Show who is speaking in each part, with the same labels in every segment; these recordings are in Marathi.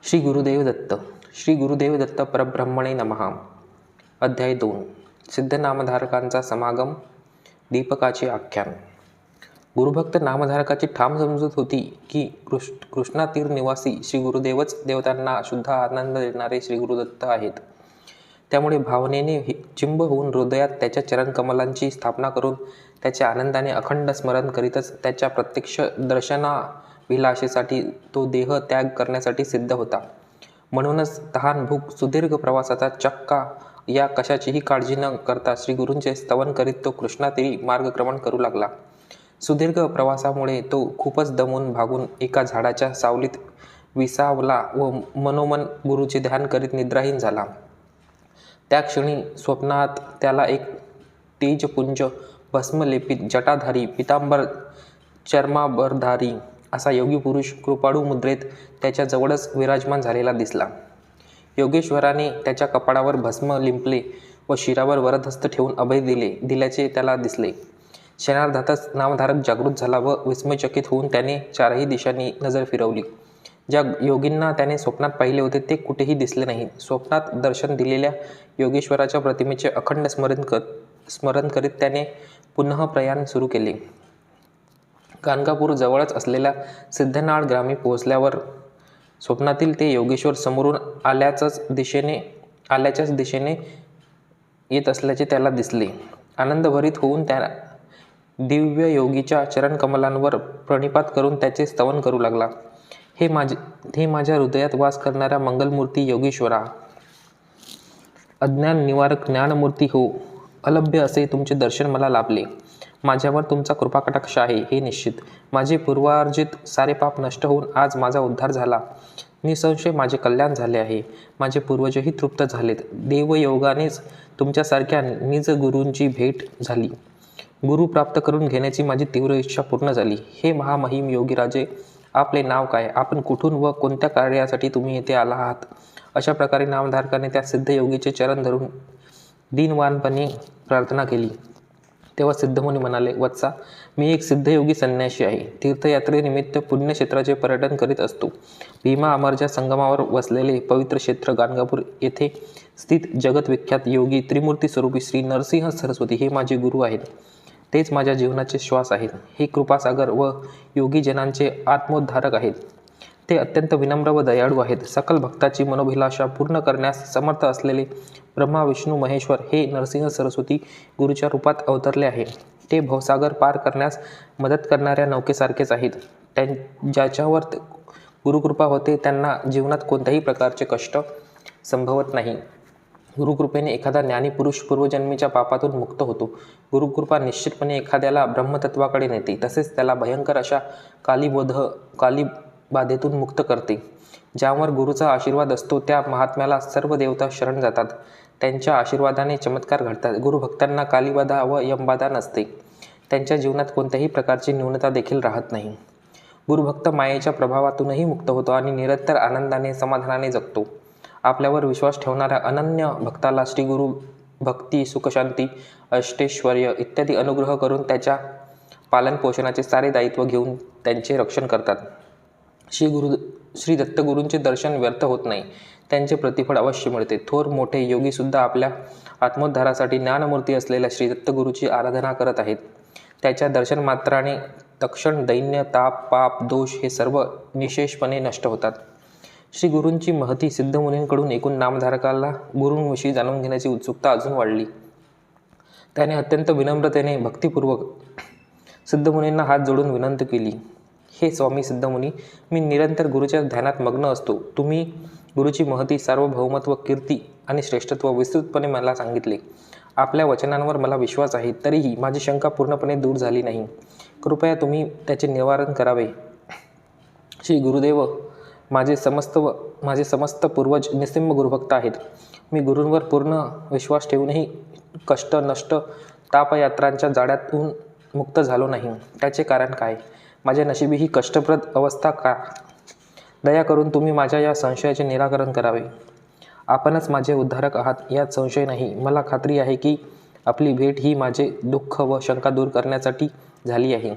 Speaker 1: श्री गुरुदेव दत्त. श्री गुरुदेव दत्त परब्रह्मणे नमः. अध्याय 2. सिद्ध नामधारकांचा समागम. दीपकाचे आख्यान. गुरुभक्त नामधारकाची ठाम समजूत होती की कृष्णा तीर निवासी श्री गुरुदेवच देवतांना शुद्ध आनंद देणारे श्री गुरुदत्त आहेत. त्यामुळे भावनेने चिंब होऊन हृदयात त्याच्या चरणकमलांची स्थापना करून त्याच्या आनंदाने अखंड स्मरण करीतच त्याच्या प्रत्यक्ष दर्शनाभिलाषेसाठी तो देह त्याग करण्यासाठी सिद्ध होता. म्हणूनच तहान भूक सुदीर्घ प्रवासाचा चक्का या कशाचीही काळजी न करता श्री गुरूंचे स्तवन करीत तो कृष्णातीरी मार्गक्रमण करू लागला. सुदीर्घ प्रवासामुळे तो खूपच दमून भागून एका झाडाच्या सावलीत विसावला व मनोमन गुरुचे ध्यान करीत निद्राहीन झाला. त्या क्षणी स्वप्नात त्याला एक तेजपुंज भस्मलेपित जटाधारी पितांबर चर्माभरधारी असा योगी पुरुष कृपाळू मुद्रेत त्याच्या जवळच विराजमान झालेला दिसला. योगेश्वराने त्याच्या कपाळावर भस्म लिंपले व शिरावर वरदहस्त ठेवून अभय दिल्याचे त्याला दिसले. क्षणार्धातच नामधारक जागृत झाला व विस्मयचकित होऊन त्याने चारही दिशांनी नजर फिरवली. ज्या योगींना त्याने स्वप्नात पाहिले होते ते कुठेही दिसले नाही. स्वप्नात दर्शन दिलेल्या योगेश्वराच्या प्रतिमेचे अखंड स्मरण करीत त्याने पुनः प्रयाण सुरू केले. गाणगापूर जवळच असलेल्या सिद्धनाळ ग्रामी पोहोचल्यावर स्वप्नातील ते योगेश्वर समोरून आल्याच्याच दिशेने येत असल्याचे त्याला दिसले. आनंदभरित होऊन त्या दिव्य योगीच्या चरणकमलांवर प्रणिपात करून त्याचे स्तवन करू लागला. हे माझ्या हृदयात वास करणाऱ्या मंगलमूर्ती योगेश्वरा, अज्ञान निवारक ज्ञानमूर्ती हो, अलभ्य असे तुमचे दर्शन मला लाभले. माझ्यावर तुमचा कृपाकटाक्ष आहे हे निश्चित. माझे पूर्वार्जित सारे पाप नष्ट होऊन आज माझा उद्धार झाला. निसंशय माझे कल्याण झाले आहे. माझे पूर्वजही तृप्त झालेत. देवयोगानेच तुमच्यासारख्या निज गुरूंची भेट झाली. गुरु प्राप्त करून घेण्याची माझी तीव्र इच्छा पूर्ण झाली. हे महामहिम योगीराजे, आपले नाव काय? आपण कुठून व कोणत्या कार्यासाठी तुम्ही येथे आला आहात? अशा प्रकारे नामधारकाने त्या सिद्ध योगीचे चरण धरून दीनवानपणे प्रार्थना केली. तेव्हा सिद्धमुनी म्हणाले, वत्सा, मी एक सिद्धयोगी संन्यासी आहे. तीर्थयात्रेनिमित्त पुण्यक्षेत्राचे पर्यटन करीत असतो. भीमा अमरच्या संगमावर वसलेले पवित्र क्षेत्र गाणगापूर येथे स्थित जगतविख्यात योगी त्रिमूर्ती स्वरूपी श्री नरसिंह सरस्वती हे माझे गुरु आहेत. तेच माझ्या जीवनाचे श्वास आहेत. हे कृपासागर व योगीजनांचे आत्मोद्धारक आहेत. ते अत्यंत विनम्र व दयाळू आहेत. सकल भक्ताची मनोभिलाषा पूर्ण करण्यास समर्थ असलेले ब्रह्मा विष्णू महेश्वर हे नरसिंह सरस्वती गुरुच्या रूपात अवतरले आहे. ते भवसागर पार करण्यास मदत करणाऱ्या नौकेसारखेच आहेत. ज्याच्यावर गुरुकृपा होते त्यांना जीवनात कोणत्याही प्रकारचे कष्ट संभवत नाही. गुरुकृपेने एखादा ज्ञानी पुरुष पूर्वजन्मीच्या पापातून मुक्त होतो. गुरुकृपा निश्चितपणे एखाद्याला ब्रह्मतत्वाकडे नेते. तसेच त्याला भयंकर अशा कालीबाधेतून मुक्त करते. ज्यावर गुरुचा आशीर्वाद असतो त्या महात्म्याला सर्व देवता शरण जातात. त्यांच्या आशीर्वादाने चमत्कार घडतात. गुरुभक्तांना कालीबाधा व यमबाधा नसते. त्यांच्या जीवनात कोणत्याही प्रकारची न्यूनता देखील राहत नाही. गुरुभक्त मायेच्या प्रभावातूनही मुक्त होतो आणि निरंतर आनंदाने समाधानाने जगतो. आपल्यावर विश्वास ठेवणाऱ्या अनन्य भक्ताला श्री गुरु भक्ती, सुखशांती, अष्टैश्वर्य इत्यादी अनुग्रह करून त्याच्या पालनपोषणाचे सारे दायित्व घेऊन त्यांचे रक्षण करतात. श्री दत्तगुरूंचे दर्शन व्यर्थ होत नाही. त्यांचे प्रतिफळ अवश्य मिळते. थोर मोठे योगीसुद्धा आपल्या आत्मोद्धारासाठी ज्ञानमूर्ती असलेल्या श्री दत्तगुरूची आराधना करत आहेत. त्याच्या दर्शनमात्राने तक्षण दैन्य, ताप, पाप, दोष हे सर्व निशेषपणे नष्ट होतात. श्री गुरूंची महती सिद्धमुनींकडून ऐकून नामधारकाला गुरूंविषयी जाणून घेण्याची उत्सुकता अजून वाढली. त्याने अत्यंत विनम्रतेने भक्तिपूर्वक सिद्धमुनींना हात जोडून विनंती केली. हे स्वामी सिद्धमुनी, मी निरंतर गुरुच्या ध्यानात मग्न असतो. तुम्ही गुरुची महती, सार्वभौमत्व, कीर्ती आणि श्रेष्ठत्व विस्तृतपणे मला सांगितले. आपल्या वचनांवर मला विश्वास आहे. तरीही माझी शंका पूर्णपणे दूर झाली नाही. कृपया तुम्ही त्याचे निवारण करावे. श्री गुरुदेव, माझे समस्त पूर्वज निस्सिम गुरुभक्त आहेत. मी गुरूंवर पूर्ण विश्वास ठेवूनही कष्ट, नष्ट, तापयात्रांच्या जाळ्यातून मुक्त झालो नाही. त्याचे कारण काय? माझ्या नशिबी ही कष्टप्रद अवस्था का? दया करून तुम्ही माझ्या या संशयाचे निराकरण करावे. आपणच माझे उद्धारक आहात यात संशय नाही. मला खात्री आहे की आपली भेट ही माझे दुःख व शंका दूर करण्यासाठी झाली आहे.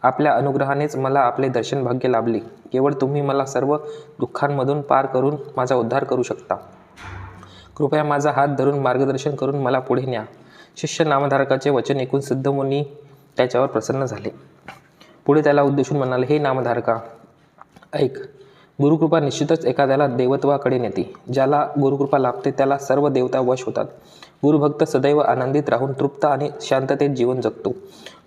Speaker 1: आपल्या अनुग्रहानेच मला आपले दर्शन भाग्य लाभले. केवळ तुम्ही मला सर्व दुःखांमधून पार करून माझा उद्धार करू शकता. कृपया माझा हात धरून मार्गदर्शन करून मला पुढे न्या. शिष्य नामधारकाचे वचन ऐकून सिद्धमुनी त्याच्यावर प्रसन्न झाले. पुढे त्याला उद्देशून म्हणाले, हे नामधारका, ऐक. गुरुकृपा निश्चितच एखाद्याला देवत्वाकडे नेते. ज्याला गुरुकृपा लाभते त्याला सर्व देवता वश होतात. गुरुभक्त सदैव आनंदित राहून तृप्त आणि शांततेत जीवन जगतो.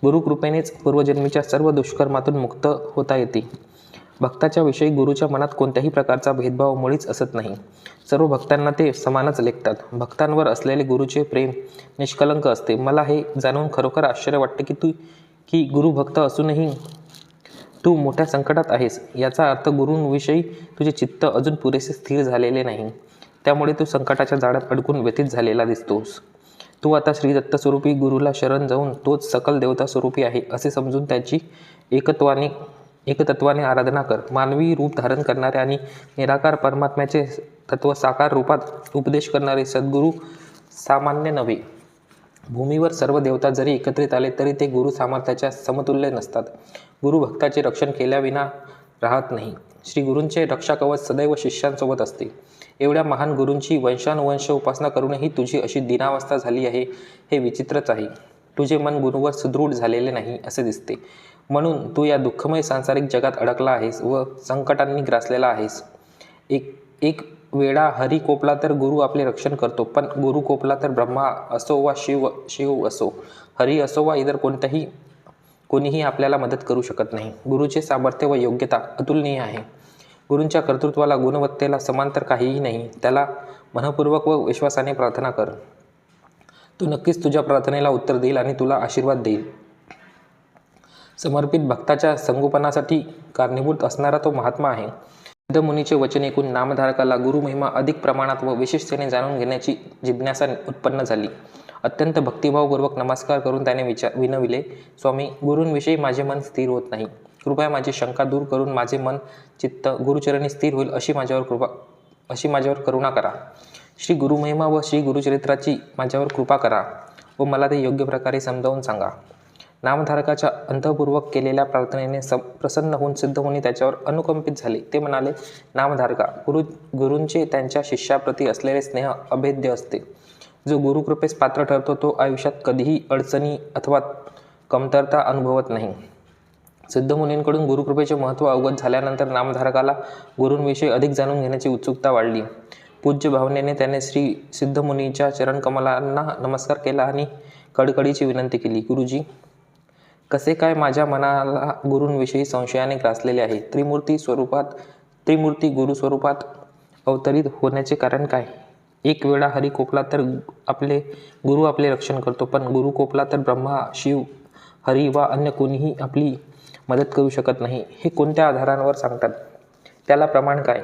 Speaker 1: गुरुकृपेनेच पूर्वजन्मीच्या सर्व दुष्कर्मातून मुक्त होता येते. भक्ताच्या विषयी गुरुच्या मनात कोणत्याही प्रकारचा भेदभाव मुळीच असत नाही. सर्व भक्तांना ते समानच लेखतात. भक्तांवर असलेले गुरुचे प्रेम निष्कलंक असते. मला हे जाणून खरोखर आश्चर्य वाटते की गुरुभक्त असूनही तू मोठ्या संकटात आहेस. याचा अर्थ गुरूंविषयी तुझे चित्त अजून पुरेसे स्थिर झालेले नाही. त्यामुळे तू संकटाच्या जाळ्यात अडकून व्यथित झालेला दिसतोस. तू आता श्रीदत्त स्वरूपी गुरुला शरण जाऊन तोच सकल देवता स्वरूपी आहे असे समजून त्याची एकतत्वाने आराधना कर. मानवी रूप धारण करणारे आणि निराकार परमात्म्याचे तत्व साकार रूपात उपदेश करणारे सद्गुरू सामान्य नव्हे. भूमीवर सर्व देवता जरी एकत्रित आले तरी ते गुरु सामर्थ्याच्या समतुल्य नसतात. गुरु भक्ताचे रक्षण केल्याविना राहत नाही. श्री गुरूंचे रक्षाकवच सदैव शिष्यांसोबत असते. एवढ्या महान गुरूंची वंशानुवंश उपासना करूनही तुझी अशी दीनावस्था झाली आहे, हे विचित्रच आहे. तुझे मन गुरूवर सुदृढ झालेले नाही असे दिसते. म्हणून तू या दुःखमय सांसारिक जगात अडकला आहेस व संकटांनी ग्रासलेला आहेस. एक वेळा हरी कोपला तर गुरु आपले रक्षण करतो, पण गुरु कोपला तर ब्रह्मा असो वा शिव असो, हरी असो वा इतर कोणीही आपल्याला मदत करू शकत नाही. गुरुचे सामर्थ्य व योग्यता अतुलनीय आहे. गुरूंच्या कर्तृत्वाला गुणवत्तेला समांतर काहीही नाही. त्याला मनःपूर्वक व विश्वासाने प्रार्थना कर. तो नक्कीच तुझ्या प्रार्थनेला उत्तर देईल आणि तुला आशीर्वाद देईल. समर्पित भक्ताच्या संगोपनासाठी कारणीभूत असणारा तो महात्मा आहे. सिद्धमुनीचे वचन ऐकून नामधारकाला गुरुमहिमा अधिक प्रमाणात व विशेषतेने जाणून घेण्याची जिज्ञासा उत्पन्न झाली. अत्यंत भक्तिभावपूर्वक नमस्कार करून त्याने विनविले, स्वामी, गुरूंविषयी माझे मन स्थिर होत नाही. कृपया माझी शंका दूर करून माझे मन चित्त गुरुचरणी स्थिर होईल अशी माझ्यावर करुणा करा. श्री गुरुमहिमा व श्री गुरुचरित्राची माझ्यावर कृपा करा व मला ते योग्य प्रकारे समजावून सांगा. नामधारकाच्या अंतःपूर्वक केलेल्या प्रार्थनेने प्रसन्न होऊन सिद्धमुनी त्याच्यावर अनुकंपित झाले. ते म्हणाले, नामधारका, गुरूंचे त्यांच्या शिष्याप्रती असलेले स्नेह अभेद्य असते. जो गुरुकृपेस पात्र ठरतो तो आयुष्यात कधीही अडचणी अथवा कमतरता अनुभवत नाही. सिद्धमुनींकडून गुरुकृपेचे महत्त्व अवगत झाल्यानंतर नामधारकाला गुरूंविषयी अधिक जाणून घेण्याची उत्सुकता वाढली. पूज्य भावनेने त्याने श्री सिद्धमुनीच्या चरणकमलांना नमस्कार केला आणि कडकडीची विनंती केली, गुरुजी, कसे काय माझ्या मनाला गुरूंविषयी संशयाने ग्रासलेले आहे. त्रिमूर्ती गुरु स्वरूपात अवतरित होण्याचे कारण काय? एक वेळा हरी कोपला तर गुरु आपले रक्षण करतो, पण गुरु कोपला तर ब्रह्मा, शिव, हरी वा अन्य कोणीही आपली मदत करू शकत नाही. हे कोणत्या आधारांवर सांगतात? त्याला प्रमाण काय?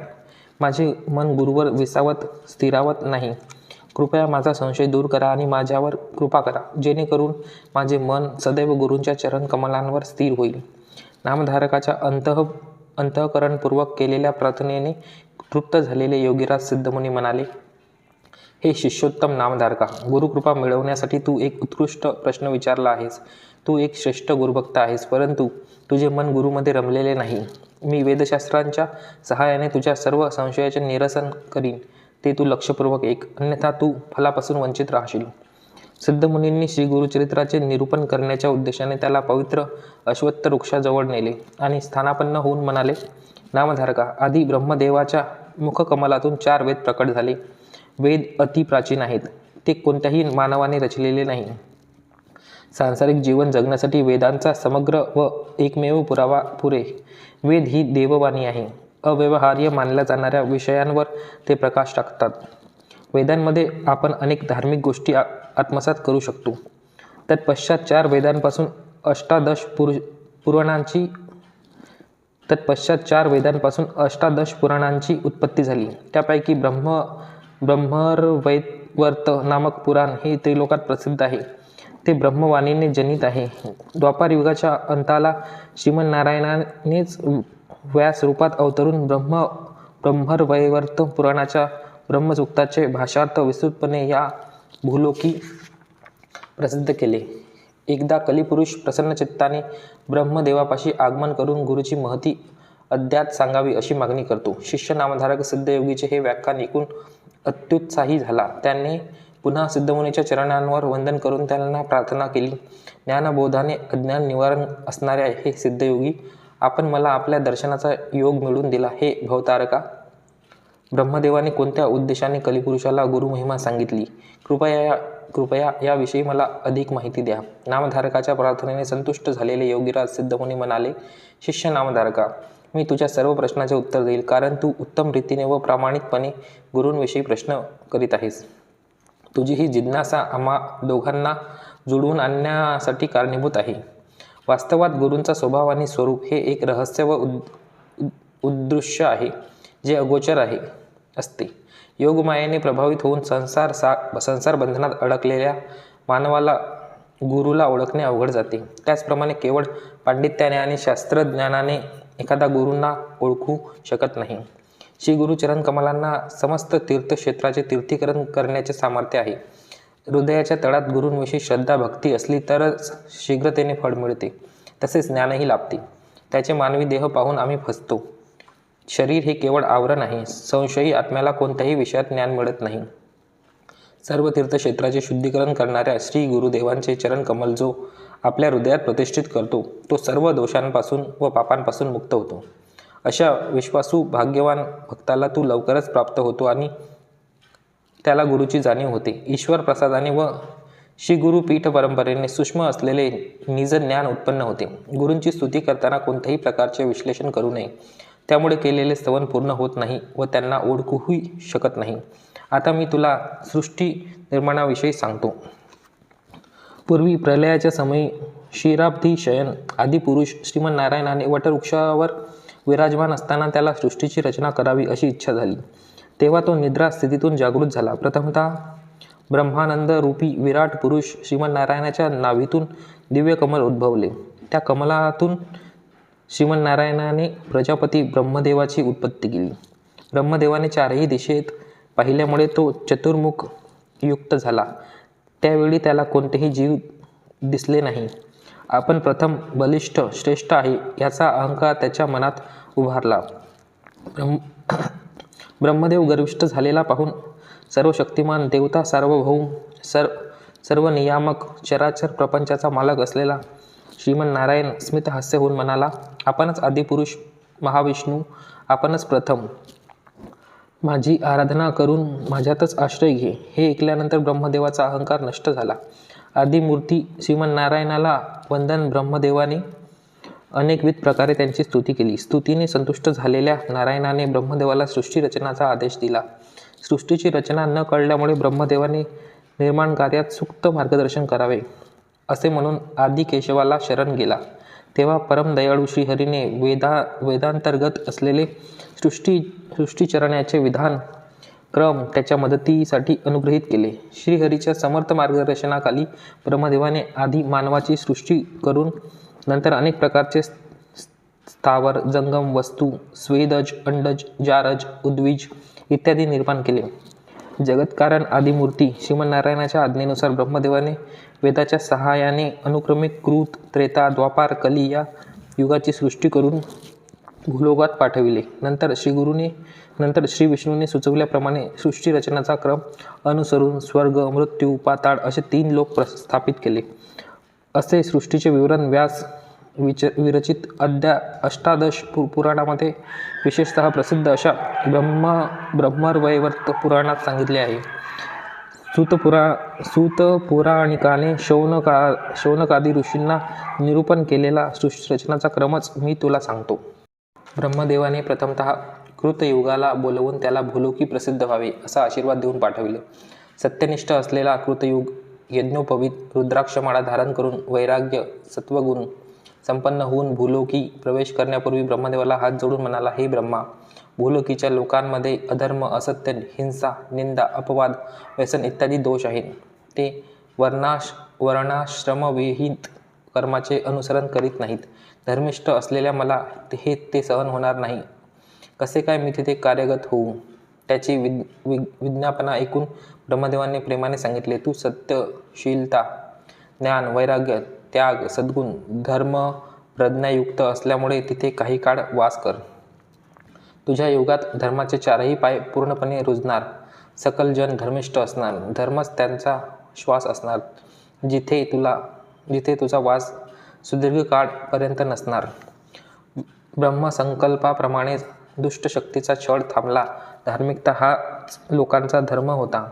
Speaker 1: माझे मन गुरुवर विसावत स्थिरावत नाही. कृपया माझा संशय दूर करा आणि माझ्यावर कृपा करा, जेणेकरून माझे मन सदैव गुरूंच्या चरण कमलांवर स्थिर होईल. नामधारकाच्या अंतःकरणपूर्वक केलेल्या प्रार्थनेने तृप्त झालेले योगीराज सिद्धमुनी म्हणाले, हे शिष्योत्तम नामधारका, गुरुकृपा मिळवण्यासाठी तू एक उत्कृष्ट प्रश्न विचारला आहेस. तू एक श्रेष्ठ गुरुभक्त आहेस, परंतु तुझे मन गुरुमध्ये रमलेले नाही. मी वेदशास्त्रांच्या सहाय्याने तुझ्या सर्व संशयाचे निरसन करीन, ते तू लक्षपूर्वक ऐक, अन्यथा तू फलापासून वंचित राहशील. सिद्धमुनींनी श्री गुरुचरित्राचे निरूपण करण्याच्या उद्देशाने त्याला पवित्र अश्वत्थ वृक्षाजवळ नेले आणि स्थानापन्न होऊन म्हणाले, नामधारका, आधी ब्रह्मदेवाच्या मुखकमलातून 4 वेद प्रकट झाले. वेद अति प्राचीन आहेत. ते कोणत्याही मानवाने रचलेले नाही. सांसारिक जीवन जगण्यासाठी वेदांचा समग्र व एकमेव पुरावा पुरे. वेद ही देववाणी आहे. अव्यवहार्य मानल्या जाणाऱ्या विषयांवर ते प्रकाश टाकतात. वेदांमध्ये आपण अनेक धार्मिक गोष्टी आत्मसात करू शकतो. तत्पश्चात 4 वेदांपासून अष्टादश पुराणांची उत्पत्ती झाली. त्यापैकी ब्रह्मवैवर्त नामक पुराण हे त्रिलोकात प्रसिद्ध आहे. ते ब्रह्मवाणीने जनित आहे. द्वापार युगाच्या अंताला श्रीमन्नारायणानेच व्यास रूपात अवतरून ब्रह्मवैवर्त पुराणाच्या ब्रह्मसूक्ताचे भाषार्थ विस्तृतपणे या भूलोकी प्रसिद्ध केले. एकदा कलिपुरुष प्रसन्न चित्ताने ब्रह्मदेवापाशी आगमन करून गुरुची महती अद्यात सांगावी अशी मागणी करतो. शिष्य नामधारक सिद्धयोगीचे हे व्याख्यान ऐकून अत्युत्साही झाला. त्याने पुन्हा सिद्धमुनीच्या चरणांवर वंदन करून त्यांना प्रार्थना केली. ज्ञानबोधाने अज्ञान निवारण असणाऱ्या हे सिद्धयोगी, आपण मला आपल्या दर्शनाचा योग मिळवून दिला. हे भवतारका, ब्रह्मदेवाने कोणत्या उद्देशाने कलिपुरुषाला गुरुमहिमा सांगितली? कृपया याविषयी मला अधिक माहिती द्या. नामधारकाच्या प्रार्थनेने संतुष्ट झालेले योगीराज सिद्धमुनी म्हणाले, शिष्य नामधारका, मी तुझ्या सर्व प्रश्नाचे उत्तर देईल, कारण तू उत्तम रीतीने व प्रामाणिकपणे गुरूंविषयी प्रश्न करीत आहेस. तुझी ही जिज्ञासा आम्हा दोघांना जुळवून आणण्यासाठी कारणीभूत आहे. वास्तवात गुरूंचा स्वभाव आणि स्वरूप हे एक रहस्य व उद्दृश्य आहे, जे अगोचर असते. योगमायेने प्रभावित होऊन संसार बंधनात अडकलेल्या मानवाला गुरुला ओळखणे अवघड जाते. त्याचप्रमाणे केवळ पांडित्याने आणि शास्त्रज्ञानाने एखादा गुरूंना ओळखू शकत नाही. श्री गुरुचरण कमलांना समस्त तीर्थक्षेत्राचे तीर्थीकरण करण्याचे सामर्थ्य आहे. हृदयाच्या तळात गुरूंविषयी श्रद्धा भक्ती असली तरच शीघ्रतेने फळ मिळते, तसेच ज्ञानही लाभते. त्याचे मानवी देह पाहून आम्ही फसतो. शरीर हे केवळ आवरण आहे. संशयी आत्म्याला कोणत्याही विषयात ज्ञान मिळत नाही. सर्व तीर्थक्षेत्राचे शुद्धीकरण करणाऱ्या श्री गुरुदेवांचे चरणकमल जो आपल्या हृदयात प्रतिष्ठित करतो, तो सर्व दोषांपासून व पापांपासून मुक्त होतो. अशा विश्वासू भाग्यवान भक्ताला तू लवकरच प्राप्त होतो आणि त्याला गुरुची जाणीव होते. ईश्वर प्रसादाने व श्री गुरु पीठ परंपरेने सूक्ष्म असलेले निज ज्ञान उत्पन्न होते. गुरूंची स्तुती करताना कोणत्याही प्रकारचे विश्लेषण करू नये. त्यामुळे केलेले स्तवन पूर्ण होत नाही व त्यांना ओळखूही शकत नाही. आता मी तुला सृष्टी निर्माणाविषयी सांगतो. पूर्वी प्रलयाच्या समयी क्षीराब्धी शयन आदिपुरुष श्रीमन्नारायणाने वटवृक्षावर विराजमान असताना त्याला सृष्टीची रचना करावी अशी इच्छा झाली. तेव्हा तो निद्रा स्थितीतून जागृत झाला. प्रथमतः ब्रह्मानंद रूपी विराट पुरुष श्रीमन्नारायणाच्या नाभीतून दिव्य कमल उद्भवले. त्या कमलातून श्रीमन्नारायणाने प्रजापती ब्रह्मदेवाची उत्पत्ती केली. ब्रह्मदेवाने चारही दिशेत पाहिल्यामुळे तो चतुर्मुख युक्त झाला. त्यावेळी त्याला कोणतेही जीव दिसले नाही. आपण प्रथम बलिष्ठ श्रेष्ठ आहे याचा अहंकार त्याच्या मनात उभारला. ब्रह्मदेव गर्विष्ठ झालेला पाहून सर्व शक्तिमान देवता सार्वभौम सर्व नियामक चराचर प्रपंचाचा मालक असलेला श्रीमन्नारायण स्मितहास्य होऊन म्हणाला, आपणच आदिपुरुष महाविष्णू, आपणच प्रथम. माझी आराधना करून माझ्यातच आश्रय घे. हे ऐकल्यानंतर ब्रह्मदेवाचा अहंकार नष्ट झाला. आदिमूर्ती श्रीमन्नारायणाला वंदन. ब्रह्मदेवाने अनेकविध प्रकारे त्यांची स्तुती केली. स्तुतीने संतुष्ट झालेल्या नारायणाने ब्रह्मदेवाला सृष्टी रचनाचा आदेश दिला. सृष्टीची रचना न कळल्यामुळे ब्रह्मदेवाने निर्माण कार्यात सूक्त मार्गदर्शन करावे असे म्हणून आदि केशवाला शरण गेला. तेव्हा परमदयाळू श्रीहरीने वेदांतर्गत असलेले सृष्टीचरण्याचे विधान क्रम त्याच्या मदतीसाठी अनुग्रहित केले. श्रीहरीच्या समर्थ मार्गदर्शनाखाली ब्रह्मदेवाने आधी मानवाची सृष्टी करून नंतर अनेक प्रकारचे स्थावर जंगम वस्तू स्वेदज, अंडज, जारज, उद्विज इत्यादी निर्माण केले. जगत्कारण आदिमूर्ती श्रीमन्नारायणाच्या आज्ञेनुसार ब्रह्मदेवाने वेदाच्या सहाय्याने अनुक्रमे कृत, त्रेता, द्वापार, कली या युगाची सृष्टी करून भूलोकात पाठविले. नंतर श्री विष्णूने सुचवल्याप्रमाणे सृष्टी रचनाचा क्रम अनुसरून स्वर्ग, मृत्यू, पाताळ असे 3 लोक स्थापित केले. असे सृष्टीचे विवरण व्यास विरचित अष्टादश पुराणामध्ये विशेषतः प्रसिद्ध अशा ब्रह्मवैवर्त पुराणात सांगितले आहे. सूत पुराणिकाने शौनकादी ऋषींना निरूपण केलेला सृष्टी रचनाचा क्रमच मी तुला सांगतो. ब्रह्मदेवाने प्रथमतः कृतयुगाला बोलवून त्याला भूलोकी प्रसिद्ध व्हावे असा आशीर्वाद देऊन पाठविले. सत्यनिष्ठ असलेला कृतयुग यज्ञोपवीत रुद्राक्षमाळा धारण करून वैराग्य सत्वगुण संपन्न होऊन भूलोकी प्रवेश करण्यापूर्वी ब्रह्मदेवाला हात जोडून म्हणाला, हे ब्रह्मा, भूलोकीच्या लोकांमध्ये अधर्म, असत्य, हिंसा, निंदा, अपवाद, व्यसन इत्यादी दोष आहेत. ते वर्णाश्रमविहित कर्माचे अनुसरण करीत नाहीत. धर्मिष्ठ असलेल्या मला ते सहन होणार नाही. कसे काय मी तिथे कार्यगत होऊ? त्याची विज्ञापना ऐकून ब्रह्मदेवाने प्रेमाने सांगितले, तू सत्यशीलता ज्ञान, वैराग्य, त्याग, सद्गुण, धर्म, प्रज्ञायुक्त असल्यामुळे तिथे काही काळ वास कर. तुझ्या युगात धर्माचे चारही पाय पूर्णपणे रुजणार. सकल जन धर्मिष्ठ असणार. धर्मच त्यांचा श्वास असणार. जिथे तुझा वास सुदीर्घ काळपर्यंत नसणार. ब्रह्मसंकल्पाप्रमाणेच दुष्ट शक्तीचा छळ थांबला. धार्मिकता हाच लोकांचा धर्म होता.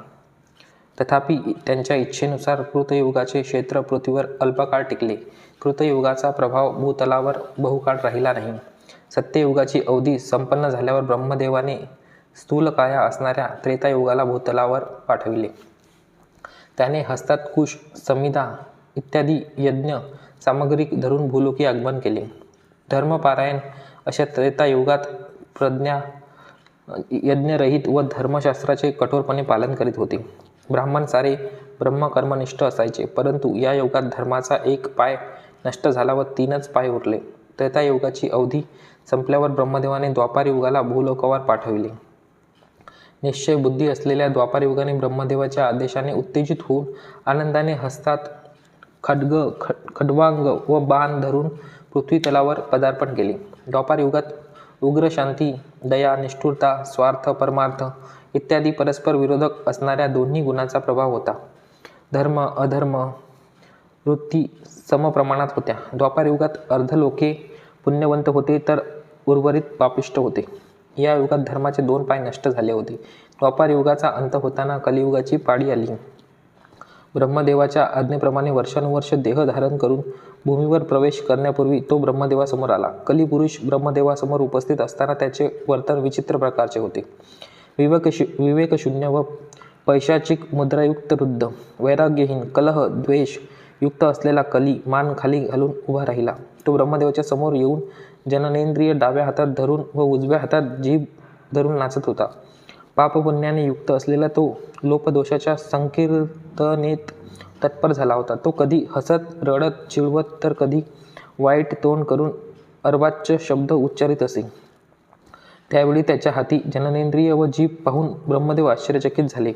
Speaker 1: तथापि त्यांच्या इच्छेनुसार कृतयुगाचे क्षेत्र पृथ्वीवर अल्पकाळ टिकले. कृतयुगाचा प्रभाव भूतलावर बहुकाळ राहिला नाही. सत्ययुगाची अवधी संपन्न झाल्यावर ब्रह्मदेवाने स्थूलकाया असणाऱ्या त्रेतायुगाला भूतलावर पाठविले. त्याने हस्तात कुश, समिधा इत्यादी यज्ञ सामग्री धरून भूलोकी आगमन केले. धर्मपारायण अशा त्रेतायुगात प्रज्ञा यज्ञरहित व धर्मशास्त्राचे कठोरपणे पालन करीत होते. ब्राह्मण सारे ब्रह्मकर्मनिष्ठ असायचे. परंतु या युगात धर्माचा एक पाय नष्ट झाला व 3च पाय उरले. त्रेतायुगाची अवधी संपल्यावर ब्रह्मदेवाने द्वापारयुगाला भूलोकावर पाठविले. निश्चय बुद्धी असलेल्या द्वापारयुगाने ब्रह्मदेवाच्या आदेशाने उत्तेजित होऊन आनंदाने हस्तात खड्वांग व बाण धरून पृथ्वीतलावर पदार्पण केले. द्वापारयुगात उग्र शांती, दया, निष्ठुरता, स्वार्थ, परमार्थ इत्यादी परस्पर विरोधक असणाऱ्या दोन्ही गुणांचा प्रभाव होता. धर्म अधर्म वृत्ती समप्रमाणात होत्या. द्वापारयुगात अर्धलोके पुण्यवंत होते तर उर्वरित पापिष्ट होते. या युगात धर्माचे 2 पाय नष्ट झाले होते. द्वापारयुगाचा अंत होताना कलियुगाची पाळी आली. ब्रह्मदेवाच्या आज्ञेप्रमाणे वर्षानुवर्ष देह धारण करून भूमीवर प्रवेश करण्यापूर्वी तो ब्रह्मदेवासमोर आला. कलिपुरुष ब्रह्मदेवासमोर उपस्थित असताना त्याचे वर्तन विचित्र प्रकारचे होते. विवेकशून्य व पैशाचिक मुद्रायुक्त वृद्ध, वैराग्यहीन, कलह, द्वेष युक्त असलेला कली मान खाली घालून उभा राहिला. तो ब्रह्मदेवाच्या समोर येऊन जननेंद्रिय डाव्या हातात धरून व उजव्या हातात जीभ धरून नाचत होता. पापपुण्याने युक्त असलेला तो लोपदोषाच्या संकीर्तनेत तत्पर झाला होता. तो कधी हसत, रडत, चिडवत तर कधी वाईट तोंड करून अर्वाच्य शब्द उच्चारित असे. त्यावेळी त्याच्या हाती जननेंद्रिय व जीभ पाहून ब्रह्मदेव आश्चर्यचकित झाले.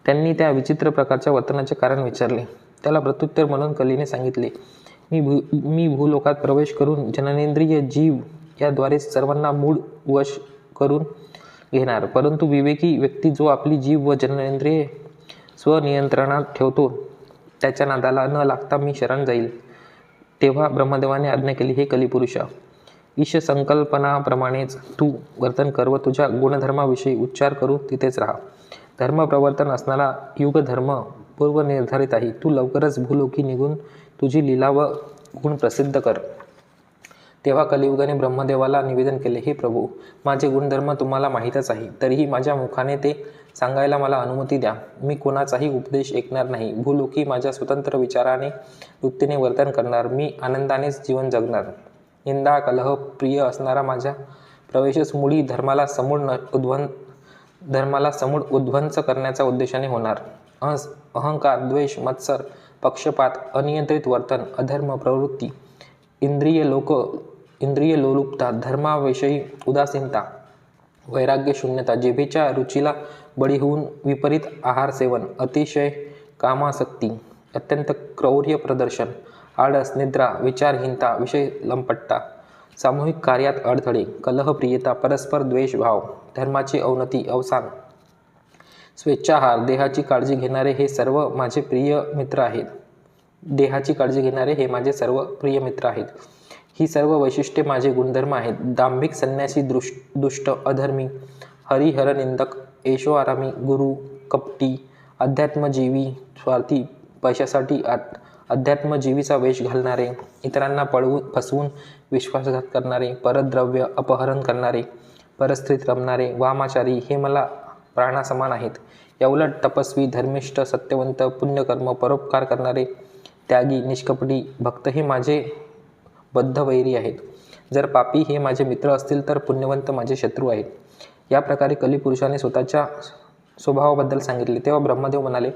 Speaker 1: त्यांनी त्या विचित्र प्रकारच्या वर्तनाचे कारण विचारले. त्याला प्रत्युत्तर म्हणून कलीने सांगितले, मी भूलोकात प्रवेश करून जननेंद्रिय, जीव याद्वारे सर्वांना मूळ वश करून घेणार. परंतु विवेकी व्यक्ती जो आपली जीव व जननेंद्रिये स्वनियंत्रणात ठेवतो त्याच्या नादाला न लागता मी शरण जाईल. तेव्हा ब्रह्मदेवाने आज्ञा केली, हे कलिपुरुषा, ईश संकल्पनाप्रमाणेच तू वर्तन कर व तुझ्या गुणधर्माविषयी उच्चार करू तिथेच राहा. धर्मप्रवर्तन असणारा युगधर्म पूर्वनिर्धारित आहे. तू लवकरच भूलोकी निघून तुझी लीला व गुण प्रसिद्ध कर. तेव्हा कलियुगाने ब्रह्मदेवाला निवेदन केले, हे प्रभू, माझे गुणधर्म तुम्हाला माहीतच आहे. तरीही माझ्या मुखाने ते सांगायला मला अनुमती द्या. मी कोणाचाही उपदेश ऐकणार नाही. भूलोकी माझ्या स्वतंत्र विचाराने वृत्तीने वर्तन करणार. मी आनंदानेच जीवन जगणार. निंदा कलह प्रिय असणारा माझा प्रवेशच मुळी धर्माला समूळ उध्वंस करण्याच्या उद्देशाने होणार. अहंकार, द्वेष, मत्सर, पक्षपात, अनियंत्रित वर्तन, अधर्म प्रवृत्ती, इंद्रिय लोलुपता, धर्माविषयी उदासीनता, वैराग्य शून्यता, जिभेच्या रुचीला बळी होऊन विपरीत आहार सेवन, अतिशय कामासक्ती, अत्यंत क्रौर्य प्रदर्शन, आळस, निद्रा, विचारहीनता, विषय लंपटता, सामूहिक कार्यात अडथळे, कलहप्रियता, परस्पर द्वेषभाव, धर्माची अवनती, अवसान, स्वेच्छाहार, देहाची काळजी घेणारे हे सर्व माझे प्रिय मित्र आहेत. ही सर्व वैशिष्ट्ये माझे गुणधर्म आहेत. दांभिक, संन्यासी, दुष्ट, अधर्मी, हरिहरनिंदक, ऐशोआरामी, गुरु, कपटी, अध्यात्मजीवी, स्वार्थी, पैशासाठी अध्यात्मजीवीचा वेश घालणारे, इतरांना फसवून विश्वासघात करणारे, परद्रव्य अपहरण करणारे, परस्त्रीत रमणारे, वामाचारी हे मला प्राणासमान आहेत. याउलट तपस्वी, धर्मिष्ठ, सत्यवंत, पुण्यकर्म, परोपकार करणारे, त्यागी, निष्कपटी, भक्त हे माझे बद्धवैरी आहेत. जर पापी हे माझे मित्र असतील तर पुण्यवंत माझे शत्रू आहेत. या प्रकारे कलिपुरुषाने स्वतःच्या स्वभावाबद्दल सांगितले. तेव्हा ब्रह्मदेव म्हणाले,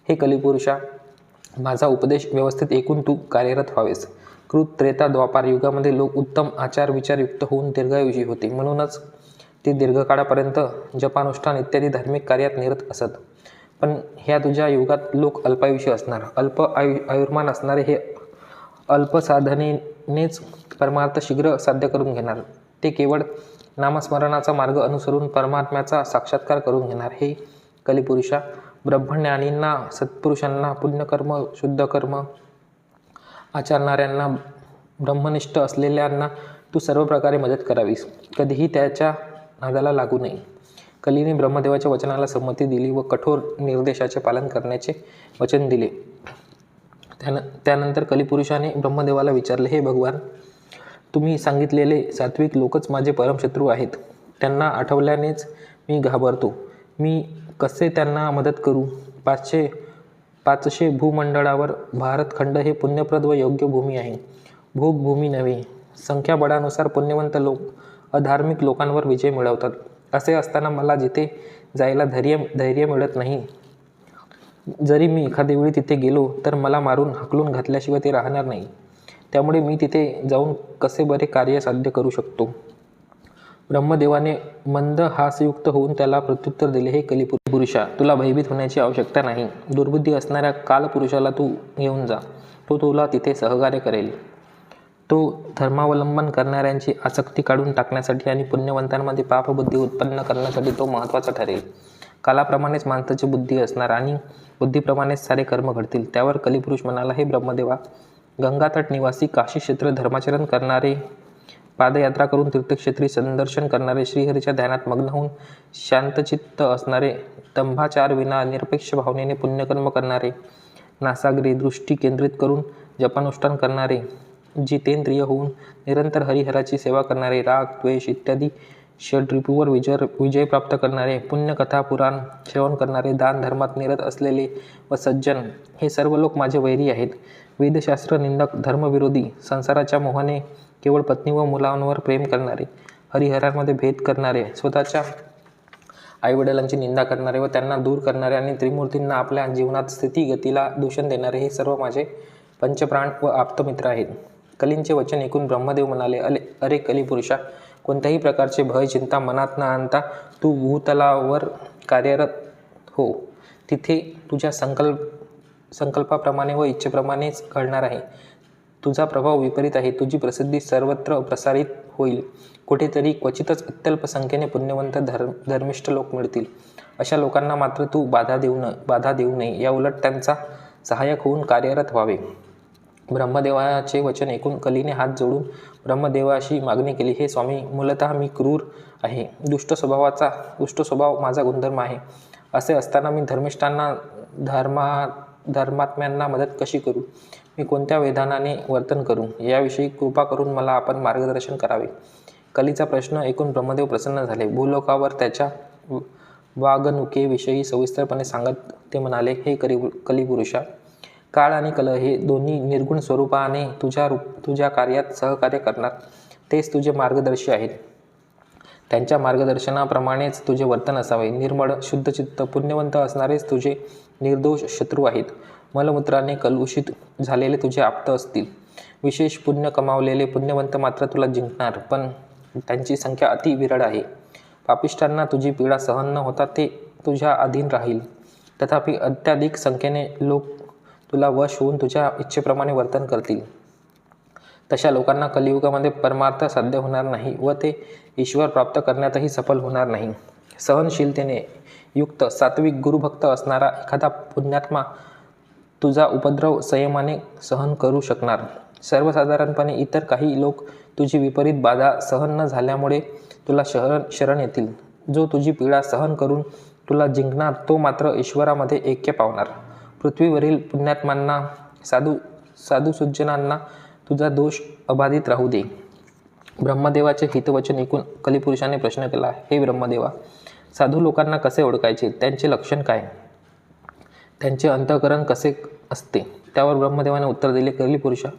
Speaker 1: हे कलिपुरुषा, माझा उपदेश व्यवस्थित ऐकून तू कार्यरत व्हावेस. कृत, त्रेता, द्वापार युगामध्ये लोक उत्तम आचार विचारयुक्त होऊन दीर्घायुषी होते. म्हणूनच ते दीर्घकाळापर्यंत जपानुष्ठान इत्यादी धार्मिक कार्यात निरत असत. पण ह्या तुझ्या युगात लोक अल्पायुषी असणार. आयुर्मान असणारे हे अल्प साधनेनेच परमार्थ शीघ्र साध्य करून घेणार. ते केवळ नामस्मरणाचा मार्ग अनुसरून परमात्म्याचा साक्षात्कार करून घेणार. हे कलिपुरुषा, ब्रह्मज्ञानींना, सत्पुरुषांना, पुण्यकर्म शुद्ध कर्म आचरणाऱ्यांना, ब्रह्मनिष्ठ असलेल्यांना तू सर्व प्रकारे मदत करावीस. कधीही त्याच्या नादाला लागू नये. कलीने ब्रह्मदेवाच्या वचनाला संमती दिली व कठोर निर्देशाचे पालन करण्याचे वचन दिले. त्यानंतर कलिपुरुषाने ब्रह्मदेवाला विचारले, हे भगवान, तुम्ही सांगितलेले सात्विक लोकच माझे परमशत्रू आहेत. त्यांना आठवल्यानेच मी घाबरतो. मी कसे त्यांना मदत करू? 500 भूमंडळावर भारतखंड हे पुण्यप्रद व योग्य भूमी आहे, भोगभूमी नव्हे. संख्याबळानुसार पुण्यवंत लोक अधार्मिक लोकांवर विजय मिळवतात. असे असताना मला जिथे जायला धैर्य मिळत नाही. जरी मी एखाद्या वेळी तिथे गेलो तर मला मारून हाकलून घातल्याशिवाय ते राहणार नाही. त्यामुळे मी तिथे जाऊन कसे बरे कार्य साध्य करू शकतो? ब्रह्मदेवाने मंद हास्ययुक्त होऊन त्याला प्रत्युत्तर दिले, हे कलिपुरुषा, तुला भयभीत होण्याची आवश्यकता नाही. दुर्बुद्धी असणाऱ्या कालपुरुषाला तू घेऊन जा. तो तुला तिथे सहकार्य करेल. तो धर्मावलंबन करणाऱ्यांची आसक्ती काढून टाकण्यासाठी आणि पुण्यवंतांमध्ये पापबुद्धी उत्पन्न करण्यासाठी तो महत्त्वाचा ठरेल. कालाप्रमाणेच माणसाची बुद्धी असणार आणि बुद्धीप्रमाणेच सारे कर्म घडतील. त्यावर कलिपुरुष म्हणाला, हे ब्रह्मदेवा, गंगातट निवासी, काशी क्षेत्र धर्माचरण करणारे, पादयात्रा करून तीर्थक्षेत्री संदर्शन करणारे, श्रीहरीच्या ध्यानात मग्न होऊन शांतचित्त असणारे, दंभाचार विना निरपेक्ष भावनेने पुण्यकर्म करणारे, नासाग्री दृष्टी केंद्रित करून जपानुष्ठान करणारे, जितेंद्रिय होऊन निरंतर हरिहराची सेवा करणारे, राग द्वेष इत्यादी षड्रिपूवर विजय प्राप्त करणारे, पुण्यकथा पुराण श्रवण करणारे, दान धर्मात निरत असलेले व सज्जन, हे सर्व लोक माझे वैरी आहेत. वेदशास्त्र निंदक, धर्मविरोधी, संसाराच्या मोहाने केवळ पत्नी व मुलांवर प्रेम करणारे, हरिहरांमध्ये भेद करणारे, स्वतःच्या आईवडिलांची निंदा करणारे व त्यांना दूर करणारे आणि त्रिमूर्तींना आपल्या जीवनात स्थितीगतीला दूषण देणारे, हे सर्व माझे पंचप्राण व आप्तमित्र आहेत. कलींचे वचन ऐकून ब्रह्मदेव म्हणाले, अरे कलिपुरुषा, कोणत्याही प्रकारचे भय चिंता मनात न आणता तू भूतलावर कार्यरत हो. तिथे तुझ्या संकल्पाप्रमाणे व इच्छेप्रमाणेच घडणार आहे. तुझा प्रभाव विपरीत आहे. तुझी प्रसिद्धी सर्वत्र प्रसारित होईल. कुठेतरी क्वचितच अत्यल्प संख्येने पुण्यवंत धर्मिष्ठ लोक मिळतील. अशा लोकांना मात्र तू बाधा देऊ नये. या उलट त्यांचा सहाय्यक होऊन कार्यरत व्हावे. ब्रह्मदेवाचे वचन ऐकून कलीने हात जोडून ब्रह्मदेवाशी मागणी केली, हे स्वामी, मूलतः मी क्रूर आहे. दुष्ट स्वभाव माझा गुणधर्म आहे. असे असताना मी धर्मिष्ठांना धर्मात्म्यांना मदत कशी करू? मी कोणत्या विधानाने वर्तन करू? याविषयी कृपा करून मला आपण मार्गदर्शन करावे. कलीचा प्रश्न ऐकून ब्रह्मदेव प्रसन्न झाले. भूलोकावर त्याच्या वागणुकीविषयी सविस्तरपणे सांगत ते म्हणाले, हे कलिपुरुषा, काळ आणि कल हे दोन्ही निर्गुण स्वरूपाने तुझ्या कार्यात सहकार्य करणार. तेच तुझे मार्गदर्शी आहेत. त्यांच्या मार्गदर्शनाप्रमाणेच तुझे वर्तन असावे. निर्मळ शुद्धचित्त पुण्यवंत असणारेच तुझे निर्दोष शत्रू आहेत. मलमूत्राने कलुषित झालेले तुझे आप्त असतील. विशेष पुण्य कमावलेले पुण्यवंत मात्र तुला जिंकणार, पण त्यांची संख्या अति विरळ आहे. पापिष्ठांना तुझी पीडा सहन न होता ते तुझ्या अधीन राहील. तथापि अत्याधिक संख्येने लोक तुला वश होऊन तुझ्या इच्छेप्रमाणे वर्तन करतील. तशा लोकांना कलियुगामध्ये परमार्थ साध्य होणार नाही व ते ईश्वर प्राप्त करण्यातही सफल होणार नाही. सहनशीलतेने युक्त सात्विक गुरुभक्त असणारा एखादा पुण्यात्मा तुझा उपद्रव संयमाने सहन करू शकणार. सर्वसाधारणपणे इतर काही लोक तुझी विपरीत बाधा सहन न झाल्यामुळे तुला शरण येतील. जो तुझी पीडा सहन करून तुला जिंकणार तो मात्र ईश्वरामध्ये ऐक्य पावणार. पृथ्वीवरील पुण्यात्मांना साधुसज्जनांना तुझा दोष अबाधित राहू दे. ब्रह्मदेवाचे हितवचन ऐकून कलिपुरुषाने प्रश्न केला, हे ब्रह्मदेवा, साधू लोकांना कसे ओळखायचे? त्यांचे लक्षण काय? त्यांचे अंतःकरण कसे असते? त्यावर ब्रह्मदेवाने उत्तर दिले, कलिपुरुषा,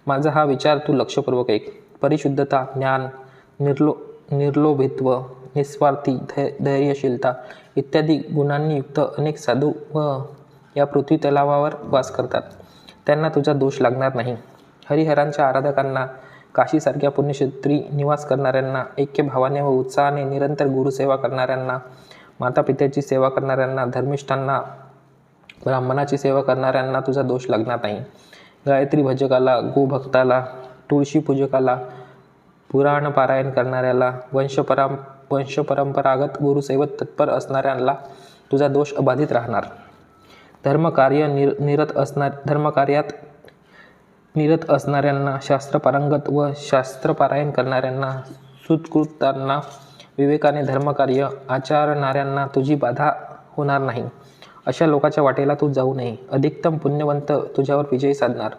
Speaker 1: माझा हा विचार तू लक्षपूर्वक ऐक. परिशुद्धता, ज्ञान, निर्लोभित्व, निस्वार्थी, धैर्यशीलता इत्यादी गुणांनी युक्त अनेक साधू या पृथ्वी तलावावर वास करतात. त्यांना तुझा दोष लागणार नाही. हरिहरांच्या आराधकांना, काशीसारख्या पुण्यक्षेत्री निवास करणाऱ्यांना, ऐक्यभावाने व उत्साहाने निरंतर गुरुसेवा करणाऱ्यांना, मातापित्याची सेवा करणाऱ्यांना, धर्मिष्ठांना, ब्राह्मणाची सेवा करणाऱ्यांना तुझा दोष लागणार नाही. गायत्री भजकाला, गोभक्ताला, तुळशी पूजकाला, पुराण पारायण करणाऱ्याला, वंशपरंपरागत गुरुसेवेत तत्पर असणाऱ्यांना तुझा दोष अबाधित राहणार. धर्मकार्यात निरत असणाऱ्यांना, शास्त्रपारंगत व शास्त्रपारायण करणाऱ्यांना, सुकृतांना, विवेकाने धर्मकार्य आचरणाऱ्यांना तुझी बाधा होणार नाही. अशा लोकांच्या वाटेला तू जाऊ नये. अधिकतम पुण्यवंत तुझ्यावर विजय साधणार,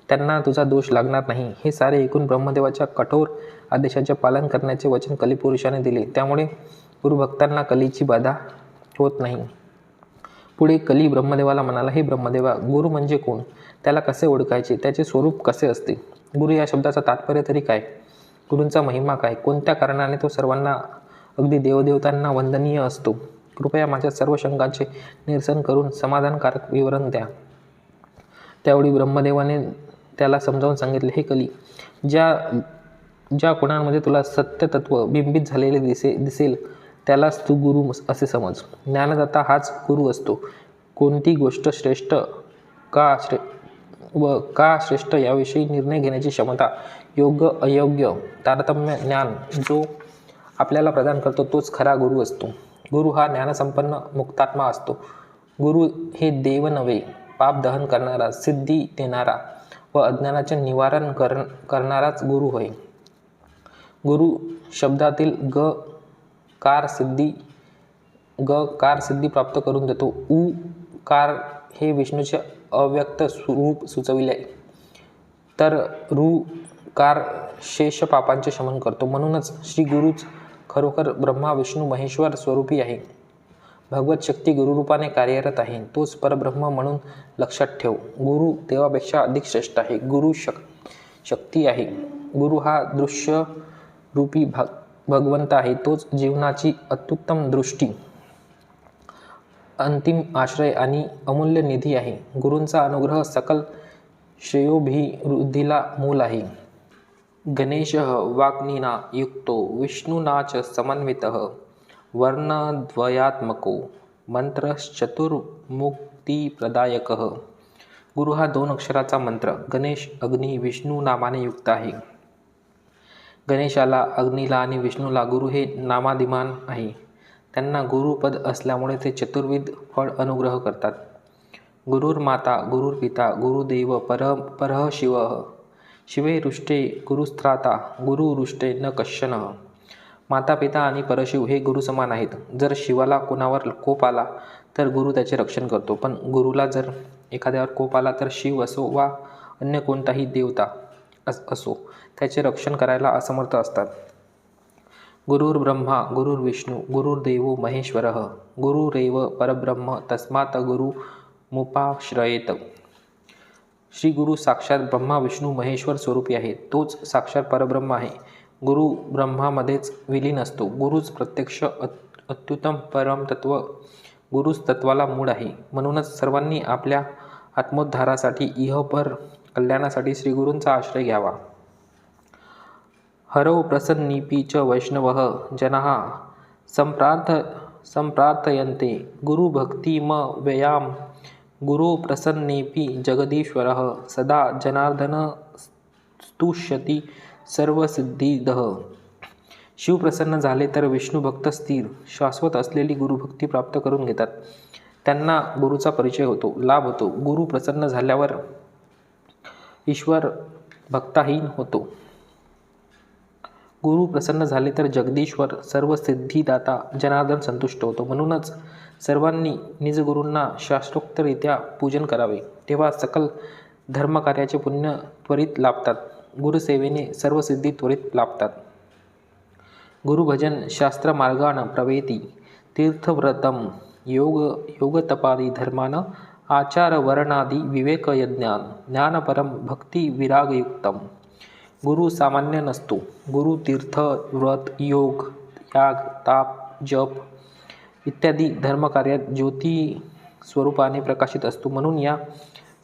Speaker 1: त्यांना तुझा दोष लागणार नाही. हे सारे ऐकून ब्रह्मदेवाच्या कठोर आदेशाचे पालन करण्याचे वचन कलिपुरुषाने दिले. त्यामुळे गुरुभक्तांना कलीची बाधा होत नाही. पुढे कली ब्रह्मदेवाला म्हणाला, हे ब्रह्मदेवा, गुरु म्हणजे कोण? त्याला कसे ओळखायचे? त्याचे स्वरूप कसे असते? गुरु या शब्दाचा तात्पर्य तरी काय? गुरूंचा महिमा काय? कोणत्या कारणाने तो सर्वांना, अगदी देवदेवतांना वंदनीय असतो? कृपया माझ्या सर्व शंकांचे निरसन करून समाधानकारक विवरण द्या. त्यावेळी ब्रह्मदेवाने त्याला समजावून सांगितले, हे कली, ज्या कोणामध्ये तुला सत्यतत्व बिंबित झालेले दिसेल त्यालाच तू गुरु असे समज. ज्ञानदाता हाच गुरु असतो. कोणती गोष्ट श्रेष्ठ का श्रेष्ठ याविषयी निर्णय घेण्याची क्षमता, योग्य अयोग्य तारतम्य ज्ञान जो आपल्याला प्रदान करतो तोच खरा गुरु असतो. गुरु हा ज्ञानसंपन्न मुक्तात्मा असतो. गुरु हे देव नव्हे, पाप दहन करणारा, सिद्धी देणारा व अज्ञानाचे निवारण करणाराच गुरु होय. गुरु शब्दातील ग कार सिद्धी प्राप्त करून देतो. उ कार हे विष्णूचे अव्यक्त स्वरूप सुचविले, तर रू कार शेष पापांचे शमन करतो. म्हणूनच श्री गुरुच खरोखर ब्रह्मा विष्णू महेश्वर स्वरूपी आहे. भगवत शक्ती गुरुरूपाने कार्यरत आहे. तोच परब्रह्म म्हणून लक्षात ठेव. गुरु देवापेक्षा अधिक श्रेष्ठ आहे. गुरु शक्ती आहे. गुरु हा दृश्य रूपी भगवंत आहे. तोच जीवनाची अत्युत्तम दृष्टी, अंतिम आश्रय आणि अमूल्य निधी आहे. गुरूंचा अनुग्रह सकल श्रेयोभिवृद्धीला मूल आहे. गणेशः वाग्निना युक्तो विष्णुना च समन्वितः वर्णद्वयात्मको मंत्रश्चतुर्मुक्तिप्रदायकः. गुरु हा 2 अक्षराचा मंत्र. गणेश अग्नी विष्णू नामाने युक्त आहे. गणेशाला, अग्नीला आणि विष्णूला गुरु हे नामादिमान आहे. त्यांना गुरुपद असल्यामुळे ते चतुर्विध फळ अनुग्रह करतात. गुरुर्माता गुरुर्पिता गुरुदेव परः शिवः. शिवे रुष्टे गुरुस्त्राता गुरुरुष्टे न कश्चन. माता पिता आणि परशिव हे गुरु समान आहेत. जर शिवाला कोणावर कोप आला तर गुरु त्याचे रक्षण करतो, पण गुरुला जर एखाद्यावर कोप आला तर शिव असो वा अन्य कोणताही देवता असो त्याचे रक्षण करायला असमर्थ असतात. गुरुर्ब्रह्मा गुरुर्विष्णू गुरुर्देवो महेश्वरः गुरुरेव परब्रह्म तस्मात् गुरुमुपाश्रयेत. श्री गुरु साक्षात ब्रह्मा विष्णू महेश्वर स्वरूपी आहे. तोच साक्षात परब्रह्म आहे. गुरु ब्रह्मामध्येच विलीन असतो. गुरुच प्रत्यक्ष अत्युत्तम परमतत्व, गुरुच तत्वाला मूळ आहे. म्हणूनच सर्वांनी आपल्या आत्मोद्धारासाठी इहपर कल्याणासाठी श्रीगुरूंचा आश्रय घ्यावा. हरौ प्रसन्नीपि च वैष्णवः जनाः संप्रार्थयन्ते गुरुभक्तिमव्ययां. गुरु प्रसन्नेपि जगदीश्वरः सदा जनार्दनस्तुष्यति सर्वसिद्धीदः. शिव प्रसन्न झाले तर विष्णू भक्त स्थिर शाश्वत असलेली गुरुभक्ती प्राप्त करून घेतात. त्यांना गुरुचा परिचय होतो, लाभ होतो. गुरु प्रसन्न झाल्यावर ईश्वर भक्ताहीन होतो. गुरु प्रसन्न झाले तर जगदीश्वर सर्व सिद्धिदाता जनार्दन संतुष्ट होतो. म्हणूनच सर्वांनी निजगुरूंना शास्त्रोक्तरित्या पूजन करावे. तेव्हा सकल धर्मकार्याचे पुण्य त्वरित लाभतात. गुरुसेवेने सर्व सिद्धी त्वरित लाभतात. गुरुभजन शास्त्रमार्गान प्रवेती तीर्थव्रतम योगतपादी धर्मान आचारवर्णादी विवेकयज्ञान ज्ञानपरम भक्ती विरागयुक्तम. गुरु सामान्य नसतो. गुरु तीर्थ, व्रत, योग, याग, ताप, जप इत्यादी धर्मकार्यात ज्योती स्वरूपाने प्रकाशित असतो. म्हणून या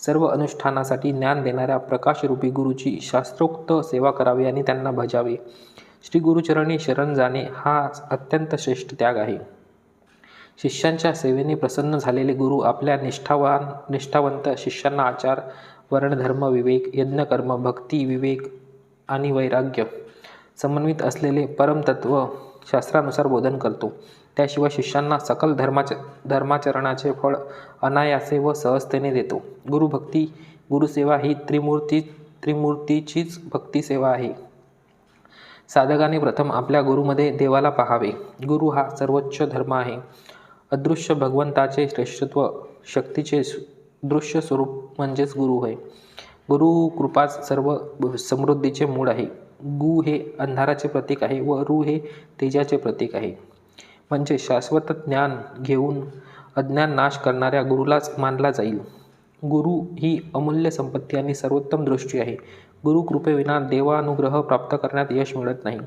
Speaker 1: सर्व अनुष्ठानासाठी ज्ञान देणाऱ्या प्रकाशरूपी गुरुची शास्त्रोक्त सेवा करावी आणि त्यांना भजावे. श्री गुरुचरणी शरण जाणे हा अत्यंत श्रेष्ठ त्याग आहे. शिष्यांच्या सेवेने प्रसन्न झालेले गुरु आपल्या निष्ठावंत शिष्यांना आचार, वर्णधर्म, विवेक, यज्ञकर्म, भक्ती, विवेक आणि वैराग्य समन्वित असलेले परमतत्व शास्त्रानुसार बोधन करतो. त्याशिवाय शिष्यांना सकल धर्माचरणाचे फळ अनायासे व सहजतेने देतो. गुरुभक्ती, गुरुसेवा ही त्रिमूर्तीचीच भक्तिसेवा आहे. साधकाने प्रथम आपल्या गुरुमध्ये देवाला पाहावे. गुरु हा सर्वोच्च धर्म आहे. अदृश्य भगवंताचे श्रेष्ठत्व, शक्तीचे दृश्य स्वरूप म्हणजेच गुरु होय. गुरु कृपाच सर्व समृद्धीचे मूळ आहे. गु हे अंधाराचे प्रतीक आहे व रू हे तेजाचे प्रतीक आहे. म्हणजे शाश्वत ज्ञान घेऊन अज्ञान नाश करणाऱ्या गुरुलाच मानला जाईल. गुरु ही अमूल्य संपत्ती आणि सर्वोत्तम दृष्टी आहे. गुरु कृपेविना देवानुग्रह प्राप्त करण्यात यश मिळत नाही.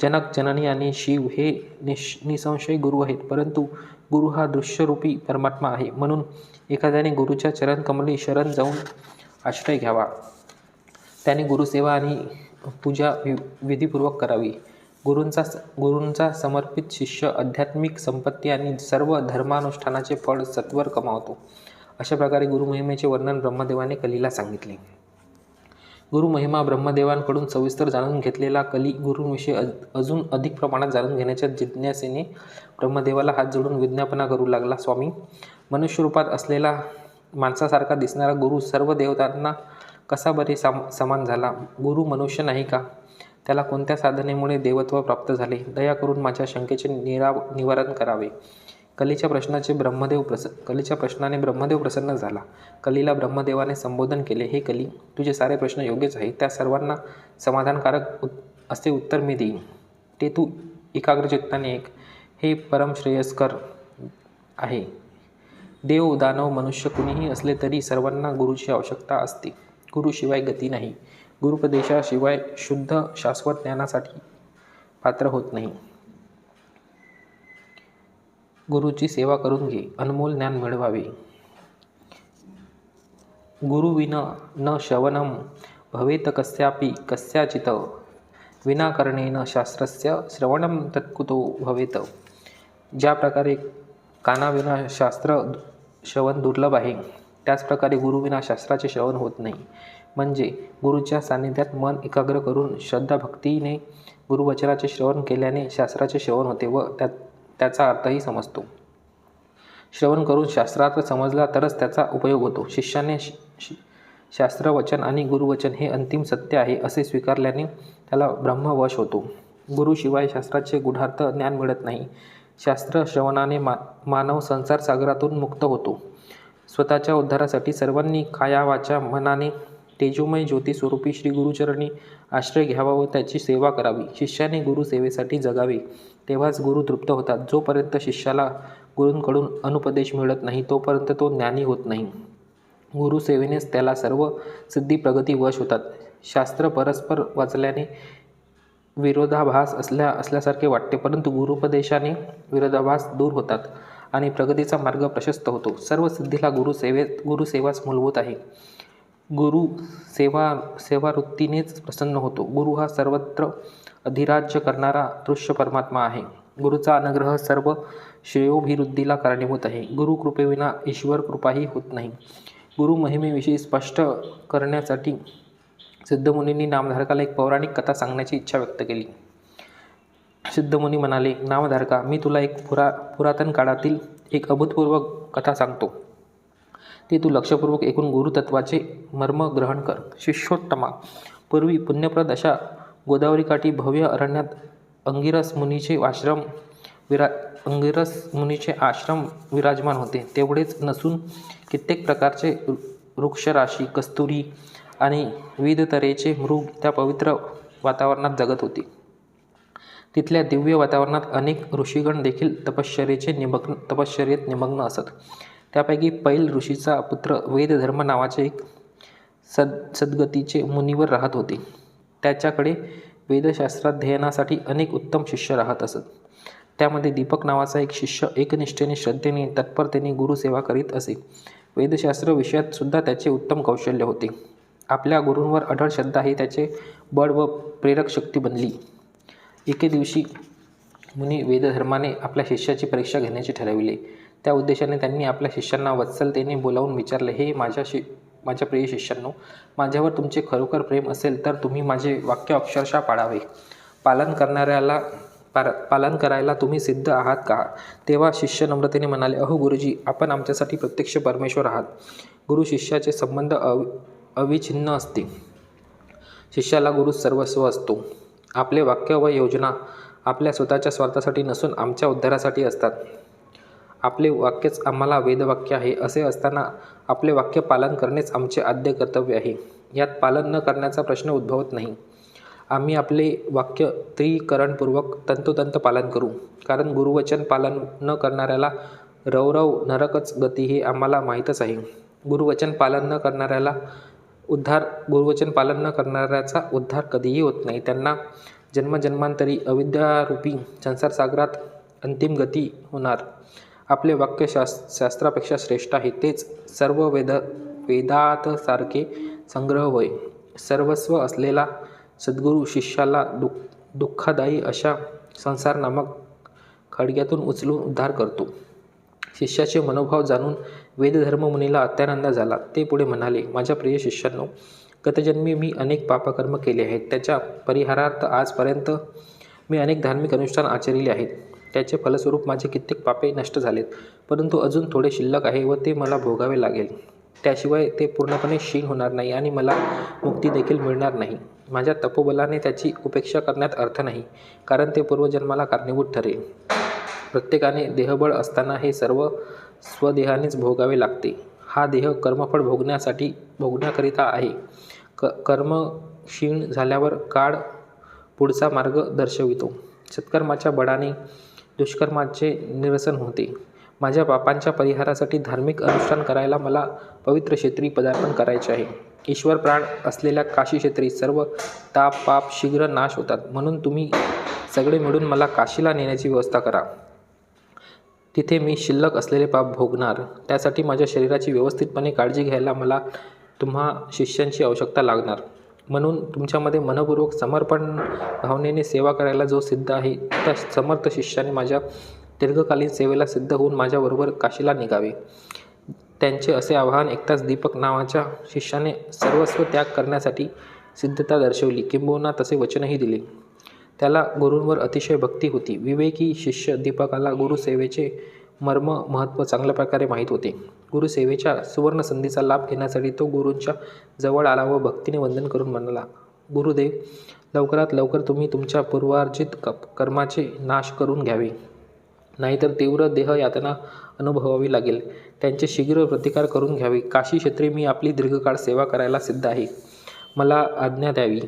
Speaker 1: जनक, जननी आणि शिव हे निसंशय गुरु आहेत, परंतु गुरु हा दृश्यरूपी परमात्मा आहे. म्हणून एखाद्याने गुरुच्या चरणकमली शरण जाऊन आश्रय घ्यावा. त्याने गुरुसेवा आणि पूजा विधीपूर्वक करावी. गुरूंचा समर्पित शिष्य आध्यात्मिक संपत्ती आणि सर्व धर्मानुष्ठानाचे फळ सत्वर कमावतो. अशा प्रकारे गुरुमहिमेचे वर्णन ब्रह्मदेवाने कलीला सांगितले. गुरुमहिमा ब्रह्मदेवांकडून सविस्तर जाणून घेतलेला कली गुरूंविषयी अजून अधिक प्रमाणात जाणून घेण्याच्या जिज्ञासेने ब्रह्मदेवाला हात जोडून विज्ञापना करू लागला. स्वामी, मनुष्यरूपात असलेला माणसासारखा दिसणारा गुरु सर्व देवतांना कसा बरे समान झाला? गुरु मनुष्य नाही का? त्याला कोणत्या साधनेमुळे देवत्व प्राप्त झाले? दया करून माझ्या शंकेचे निवारण करावे. कलीच्या प्रश्नाने ब्रह्मदेव प्रसन्न झाला. कलीला ब्रह्मदेवाने संबोधन केले. हे कली, तुझे सारे प्रश्न योग्यच आहे. त्या सर्वांना समाधानकारक असे उत्तर मी देईन. ते तू एकाग्रचित्ताने ऐक. हे परमश्रेयस्कर आहे. देव, दानव, मनुष्य कुणीही असले तरी सर्वांना गुरुची आवश्यकता असते. गुरुशिवाय गती नाही. गुरुपदेशाशिवाय शुद्ध शाश्वत ज्ञानासाठी पात्र होत नाही. गुरुची सेवा करून घे. अनमोल ज्ञान मिळवावे. गुरुविन न श्रवणं भवेत कस्यापि कस्याचित्. विना कर्णेन शास्त्रस्य श्रवणं तत्कुतो भवेत. ज्या प्रकारे कानाविना शास्त्र श्रवण दुर्लभ आहे, त्याचप्रकारे गुरुविना शास्त्राचे श्रवण होत नाही. म्हणजे गुरुच्या सान्निध्यात मन एकाग्र करून श्रद्धा भक्तीने गुरुवचनाचे श्रवण केल्याने शास्त्राचे श्रवण होते व त्याचा अर्थही समजतो. श्रवण करून शास्त्रार्थ समजला तरच त्याचा उपयोग होतो. शिष्याने शास्त्रवचन आणि गुरुवचन हे अंतिम सत्य आहे असे स्वीकारल्याने त्याला ब्रह्मवश होतो. गुरुशिवाय शास्त्राचे गूढार्थ ज्ञान मिळत नाही. शास्त्र श्रवणाने मानव संसार सागरातून मुक्त होतो. स्वतःच्या उद्धारासाठी सर्वांनी काया वाचा मनाने तेजोमय ज्योती स्वरूपी श्री गुरुचरणी आश्रय घ्यावा व त्याची सेवा करावी. शिष्याने गुरुसेवेसाठी जगावे, तेव्हाच गुरु तृप्त होतात. जोपर्यंत शिष्याला गुरूंकडून अनुपदेश मिळत नाही तोपर्यंत तो ज्ञानी होत नाही. गुरुसेवेनेच त्याला सर्व सिद्धी प्रगती वश होतात. शास्त्र परस्पर वाचल्याने विरोधाभास असल्यासारखे वाटते, परंतु गुरुपदेशाने विरोधाभास दूर होतात आणि प्रगतीचा मार्ग प्रशस्त होतो. सर्व सिद्धीला गुरुसेवाच मूलभूत आहे. गुरु सेवावृत्तीनेच प्रसन्न होतो. गुरु हा सर्वत्र अधिराज्य करणारा दृश्य परमात्मा आहे. गुरुचा अनुग्रह सर्व श्रेयोभिवृद्धीला कारणीभूत आहे. गुरु कृपेविना ईश्वर कृपाही होत नाही. गुरु महिमेविषयी स्पष्ट करण्यासाठी सिद्धमुनींनी नामधारकाला एक पौराणिक कथा सांगण्याची इच्छा व्यक्त केली. सिद्धमुनी म्हणाले, नामधारका, मी तुला एक पुरातन काळातील एक अभूतपूर्व कथा सांगतो. ते तू लक्षपूर्वक ऐकून गुरुतत्वाचे मर्म ग्रहण कर. शिष्योत्तमा, पूर्वी पुण्यप्रद अशा गोदावरीकाठी भव्य अरण्यात अंगिरस मुनीचे आश्रम विराजमान होते. तेवढेच नसून कित्येक प्रकारचे वृक्षराशी, कस्तुरी आणि विविध तऱ्हेचे मृग त्या पवित्र वातावरणात जगत होते. तिथल्या दिव्य वातावरणात अनेक ऋषीगण देखील तपश्चर्येत निमग्न असत. त्यापैकी पैल ऋषीचा पुत्र वेदधर्म नावाचे एक सद्गतीचे मुनीवर राहत होते. त्याच्याकडे वेदशास्त्राध्ययनासाठी अनेक उत्तम शिष्य राहत असत. त्यामध्ये दीपक नावाचा एक शिष्य एकनिष्ठेने, श्रद्धेने, तत्परतेने गुरुसेवा करीत असे. वेदशास्त्र विषयात सुद्धा त्याचे उत्तम कौशल्य होते. आपल्या गुरूंवर अढळ श्रद्धा ही त्याचे बळ व प्रेरक शक्ती बनली. एके दिवशी मुनी वेदधर्माने आपल्या शिष्याची परीक्षा घेण्याचे ठरविले. त्या उद्देशाने त्यांनी आपल्या शिष्यांना वत्सलतेने बोलावून विचारले, हे माझ्या प्रिय शिष्यांनो, माझ्यावर तुमचे खरोखर प्रेम असेल तर तुम्ही माझे वाक्य अक्षरशः पाळावे. पालन करायला तुम्ही सिद्ध आहात का? तेव्हा शिष्य नम्रतेने म्हणाले, अहो गुरुजी, आपण आमच्यासाठी प्रत्यक्ष परमेश्वर आहात. गुरु शिष्याचे संबंध अविच्छिन्न असते. शिष्याला गुरु सर्वस्व असतो. आपले वाक्य व योजना आपल्या स्वतःच्या स्वार्थासाठी नसून आमच्या उद्धारासाठी असतात. आपले वाक्यच आम्हाला वेदवाक्य आहे. असे असताना आपले वाक्य पालन करणेच आमचे आद्य कर्तव्य आहे. यात पालन न करण्याचा प्रश्न उद्भवत नाही. आम्ही आपले वाक्य त्रिकरणपूर्वक तंतोतंत पालन करू, कारण गुरुवचन पालन न करणाऱ्याला रवरव नरकच गती हे आम्हाला माहीतच आहे. गुरुवचन पालन न करणाऱ्याचा उद्धार कधीही होत नाही. त्यांना जन्मजन्मांतरी अविद्यारूपी संसारसागरात अंतिम गती होणार. आपले वाक्य शास्त्रापेक्षा श्रेष्ठ आहे. तेच सर्व वेदातसारखे संग्रह होय. सर्वस्व असलेला सद्गुरू शिष्याला दुःखदायी अशा संसार नामक खडग्यातून उचलून उद्धार करतो. शिष्याचे मनोभाव जाणून वेदधर्ममुनीला अत्यानंद झाला. ते पुढे म्हणाले, माझ्या प्रिय शिष्यांनो, गतजन्मी मी अनेक पापकर्म केले आहेत. त्याच्या परिहारार्थ आजपर्यंत मी अनेक धार्मिक अनुष्ठान आचरिले आहेत. त्याचे फलस्वरूप माझे कित्येक पापे नष्ट झालेत, परंतु अजून थोडे शिल्लक आहे व ते मला भोगावे लागेल. त्याशिवाय ते पूर्णपणे क्षीण होणार नाही आणि मला मुक्ती देखील मिळणार नाही. माझ्या तपोबलाने त्याची उपेक्षा करण्यात अर्थ नाही, कारण ते पूर्वजन्माला कारणीभूत ठरेल. प्रत्येकाने देहबळ असताना हे सर्व स्वदेहानेच भोगावे लागते. हा देह कर्मफळ भोगण्याकरिता आहे. कर्म क्षीण झाल्यावर काळ पुढचा मार्ग दर्शवितो. सत्कर्माच्या बळाने दुष्कर्माचे निरसन होते. माझ्या पापांच्या परिहारासाठी धार्मिक अनुष्ठान करायला मला पवित्र क्षेत्री पदार्पण करायचे आहे. ईश्वर प्राण असलेल्या काशी क्षेत्री सर्व ताप पाप शीघ्र नाश होतात. म्हणून तुम्ही सगळे मिळून मला काशीला नेण्याची व्यवस्था करा. तिथे मी शिल्लक असलेले पाप भोगणार. त्यासाठी माझ्या शरीराची व्यवस्थितपणे काळजी घ्यायला मला तुम्हा शिष्यांची आवश्यकता लागणार. म्हणून तुमच्यामध्ये मनपूर्वक समर्पण भावनेने सेवा करायला जो सिद्ध आहे, त्या समर्थ शिष्याने माझ्या दीर्घकालीन सेवेला सिद्ध होऊन माझ्याबरोबर काशीला निघावे. त्यांचे असे आवाहन ऐकताच दीपक नावाच्या शिष्याने सर्वस्व त्याग करण्यासाठी सिद्धता दर्शवली, किंबहुना तसे वचनही दिले. त्याला गुरूंवर अतिशय भक्ती होती. विवेकी शिष्य दीपकाला गुरुसेवेचे महत्त्व चांगल्या प्रकारे माहीत होते. गुरुसेवेच्या सुवर्ण संधीचा लाभ घेण्यासाठी तो गुरूंच्या जवळ आला व भक्तीने वंदन करून म्हणाला, गुरुदेव, लवकरात लवकर तुम्ही तुमच्या पूर्वार्जित कर्माचे नाश करून घ्यावे, नाहीतर तीव्र देह यातना अनुभवावी लागेल. त्यांचे शीघ्र प्रतिकार करून घ्यावे. काशी क्षेत्री मी आपली दीर्घकाळ सेवा करायला सिद्ध आहे. मला आज्ञा द्यावी.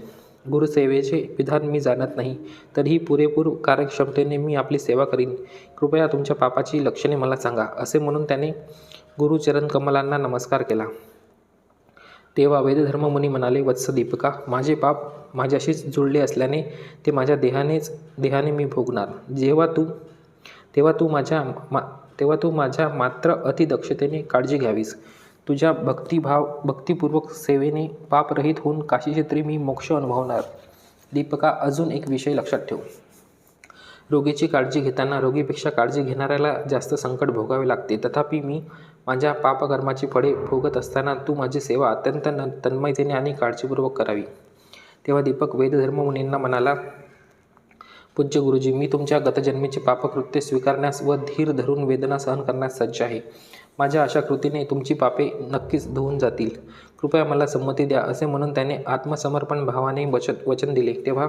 Speaker 1: गुरुसेवेचे विधान मी जाणत नाही, तरीही पुरेपूर कार्यक्षमतेने मी आपली सेवा करीन. कृपया तुमच्या पापाची लक्षणे मला सांगा. असे म्हणून त्याने गुरुचरणकमलांना नमस्कार केला. तेव्हा वेदधर्ममुनी म्हणाले, वत्स दीपका, माझे पाप माझ्याशीच जुळले असल्याने ते माझ्या देहाने मी भोगणार. तेव्हा तू माझ्या मात्र अतिदक्षतेने काळजी घ्यावीस. तुझ्या भक्तिपूर्वक सेवेने पापरहित होऊन काशीक्षेत्री मी मोक्ष अनुभवणार. दीपका, अजून एक विषय लक्षात ठेव. रोगीची काळजी घेताना रोगीपेक्षा काळजी घेणाऱ्याला जास्त संकट भोगावे लागते. तथापि मी माझ्या पापकर्माची फळे भोगत असताना तू माझी सेवा अत्यंत तन्मयतेने आणि काळजीपूर्वक करावी. तेव्हा दीपक वेदधर्ममुनींना म्हणाला, पूज्य गुरुजी, मी तुमच्या गतजन्मीचे पापकृत्य स्वीकारण्यास व धीर धरून वेदना सहन करण्यास सज्ज आहे. माझ्या अशा कृतीने तुमची पापे नक्कीच धुवून जातील. कृपया मला संमती द्या. असे म्हणून त्याने आत्मसमर्पण भावाने वचन दिले. तेव्हा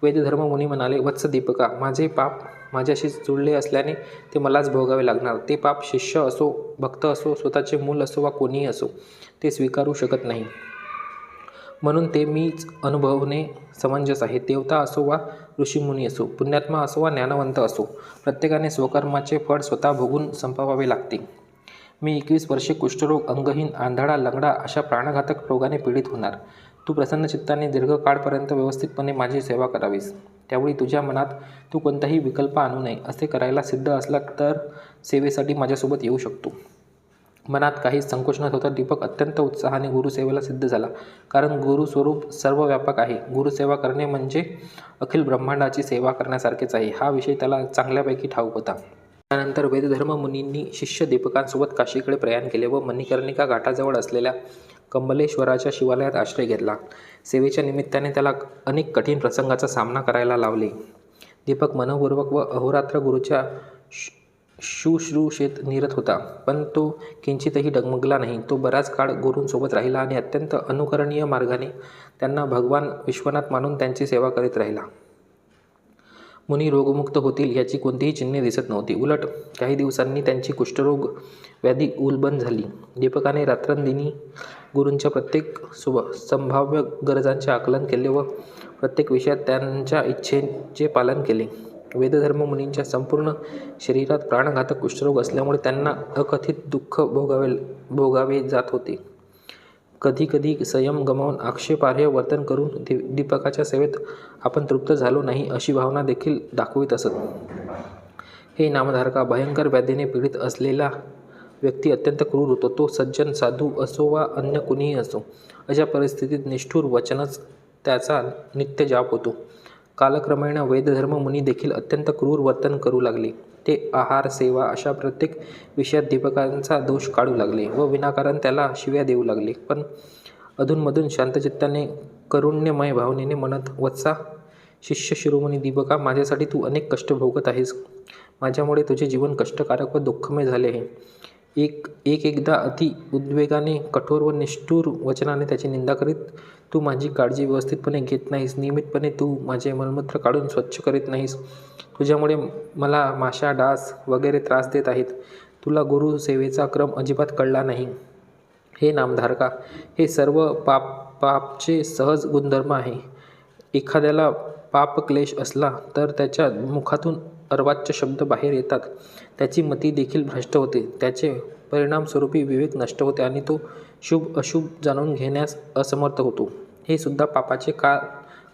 Speaker 1: वेदधर्ममुनी म्हणाले, वत्स दीपका, माझे पाप माझ्याशी जुळले असल्याने ते मलाच भोगावे लागणार. ते पाप शिष्य असो, भक्त असो, स्वतःचे मूल असो वा कोणीही असो, ते स्वीकारू शकत नाही. म्हणून ते मीच अनुभवणे समंजस आहे. देवता असो वा ऋषीमुनी असो, पुण्यात्मा असो वा ज्ञानवंत असो, प्रत्येकाने स्वकर्माचे फळ स्वतः भोगून संपवावे लागते. मी 21 वर्षे कुष्ठरोग, अंगहीन, आंधळा, लंगडा अशा प्राणघातक रोगाने पीडित होणार. तू प्रसन्न चित्ताने दीर्घकाळपर्यंत व्यवस्थितपणे माझी सेवा करावीस. त्यावेळी तुझ्या मनात तू कोणताही विकल्प आणू नये. असे करायला सिद्ध असला तर सेवेसाठी माझ्यासोबत येऊ शकतो. मनात काहीच संकोच न होता दीपक अत्यंत उत्साहाने गुरुसेवेला सिद्ध झाला. कारण गुरुस्वरूप सर्व व्यापक आहे. गुरुसेवा करणे म्हणजे अखिल ब्रह्मांडाची सेवा करण्यासारखेच आहे. हा विषय त्याला चांगल्यापैकी ठाऊक होता. त्यानंतर वेदधर्म मुनींनी शिष्य दीपकांसोबत काशीकडे प्रयाण केले व मणिकर्णिका घाटाजवळ असलेल्या कमलेश्वराच्या शिवालयात आश्रय घेतला. सेवेच्या निमित्ताने त्याला अनेक कठीण प्रसंगाचा सामना करायला लावले. दीपक मनपूर्वक व अहोरात्र गुरुच्या शुश्रूषेत निरत होता, पण तो किंचितही डगमगला नाही. तो बराच काळ गुरूंसोबत राहिला आणि अत्यंत अनुकरणीय मार्गाने त्यांना भगवान विश्वनाथ मानून त्यांची सेवा करीत राहिला. मुनी रोगमुक्त होतील याची कोणतीही चिन्हे दिसत नव्हती. उलट काही दिवसांनी त्यांची कुष्ठरोग व्याधी उलबंद झाली. दीपकाने रात्रंदिनी गुरूंच्या प्रत्येक संभाव्य गरजांचे आकलन केले व प्रत्येक विषयात त्यांच्या इच्छेचे पालन केले. वेदधर्म मुनींच्या संपूर्ण शरीरात प्राणघातक कुष्ठरोग असल्यामुळे त्यांना अकथित दुःख भोगावे जात होते. कधी कधी संयम गमावून आक्षेपार्ह वर्तन करून दीपकाच्या सेवेत आपण तृप्त झालो नाही अशी भावना देखील दाखवित असत. हे नामधारका, भयंकर व्याधीने पीडित असलेला व्यक्ती अत्यंत क्रूर होतो. तो सज्जन, साधू असो वा अन्य कुणीही असो, अशा परिस्थितीत निष्ठुर वचनच त्याचा नित्य जाप होतो. कालक्रमेण वेदधर्म मुनी देखील अत्यंत क्रूर वर्तन करू लागले. ते आहार, सेवा अशा प्रत्येक विषयात दीपकांचा दोष काढू लागले व विनाकारण त्याला शिव्या देऊ लागले. पण अधूनमधून शांतचित्ताने करुण्यमय भावनेने म्हणत, वत्सा शिष्य शिरोमणी दीपका, माझ्यासाठी तू अनेक कष्ट भोगत आहेस. माझ्यामुळे तुझे जीवन कष्टकारक व दुःखमय झाले आहे. एकदा अति उद्वेगाने, कठोर व निष्ठुर वचनाने त्याची निंदा करीत तू माझी काळजी व्यवस्थितपणे घेत नाहीस. नियमितपणे तू माझे मलमूत्र काढून स्वच्छ करीत नाहीस. तुझ्यामुळे मला माशा, डास वगैरे त्रास देत आहेत. तुला गुरुसेवेचा क्रम अजिबात कळला नाही. हे नामधारका, हे सर्व पापचे सहज गुणधर्म आहे. एखाद्याला पापक्लेश असला तर त्याच्या मुखातून अर्वाच्य शब्द बाहेर येतात. त्याची मती देखील भ्रष्ट होते. त्याचे परिणामस्वरूपी विवेक नष्ट होते आणि तो शुभ अशुभ जाणून घेण्यास असमर्थ होतो. हे सुद्धा पापाचे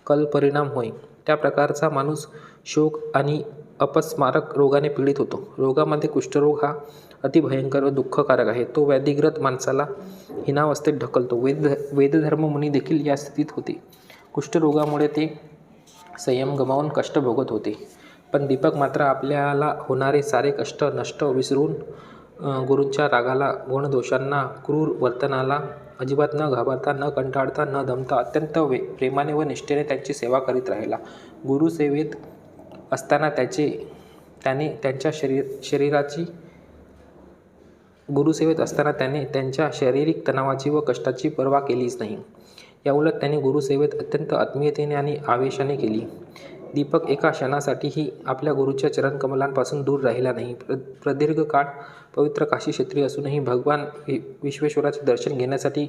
Speaker 1: कलपरिणाम होय. त्या प्रकारचा माणूस शोक आणि अपस्मारक रोगाने पीडित होतो. रोगामध्ये कुष्ठरोग हा अतिभयंकर व दुःखकारक आहे. तो व्याधिग्रस्त माणसाला हीनावस्थेत ढकलतो. वेदधर्म मुनी देखील या स्थितीत होते. कुष्ठरोगामुळे ते संयम गमावून कष्ट भोगत होते. पण दीपक मात्र आपल्याला होणारे सारे कष्ट नष्ट विसरून गुरूंच्या रागाला, गुणदोषांना, क्रूर वर्तनाला अजिबात न घाबरता, न कंटाळता, न दमता अत्यंत प्रेमाने व निष्ठेने त्यांची सेवा करीत राहिला. गुरुसेवेत असताना त्याने त्यांच्या शारीरिक तणावाची व कष्टाची पर्वा केलीच नाही. याउलट त्याने गुरुसेवेत अत्यंत आत्मीयतेने आणि आवेशाने केली. दीपक एका क्षणासाठीही आपल्या गुरूच्या चरणकमलांपासून दूर राहिला नाही. प्रदीर्घ काळ पवित्र काशी क्षेत्री असूनही भगवान विश्वेश्वराचे दर्शन घेण्यासाठी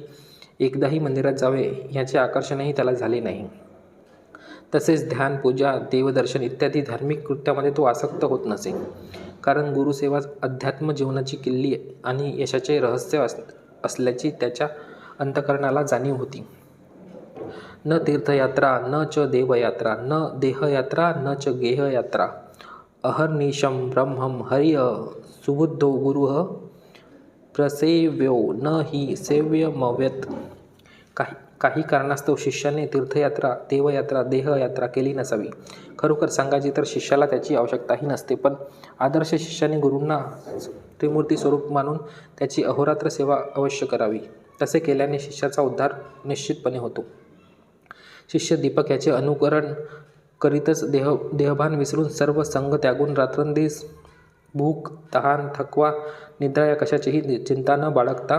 Speaker 1: एकदाही मंदिरात जावे याचे आकर्षणही त्याला झाले नाही. तसेच ध्यान, पूजा, देवदर्शन इत्यादी धार्मिक कृत्यामध्ये तो आसक्त होत नसे. कारण गुरुसेवा अध्यात्म जीवनाची किल्ली आणि यशाचे रहस्य असल्याची त्याच्या अंतःकरणाला जाणीव होती. न तीर्थयात्रा न च देवयात्रा, न देहयात्रा न च गेहयात्रा, अहर्निशं ब्रह्मं हरिः सुबुद्धो गुरुः प्रसेव्यो न हि सेव्यमव्यत्. काही कारणास्तव शिष्याने तीर्थयात्रा, देवयात्रा, देहयात्रा केली नसावी. खरोखर सांगायचे तर शिष्याला त्याची आवश्यकताही नसते. पण आदर्श शिष्याने गुरूंना त्रिमूर्ती स्वरूप मानून त्याची अहोरात्र सेवा अवश्य करावी. तसे केल्याने शिष्याचा उद्धार निश्चितपणे होतो. शिष्य दीपक याचे अनुकरण करीतच देहभान विसरून, सर्व संग त्यागून, रात्रंदिवस भूक, तहान, थकवा, निद्रा या कशाचीही चिंता न बाळगता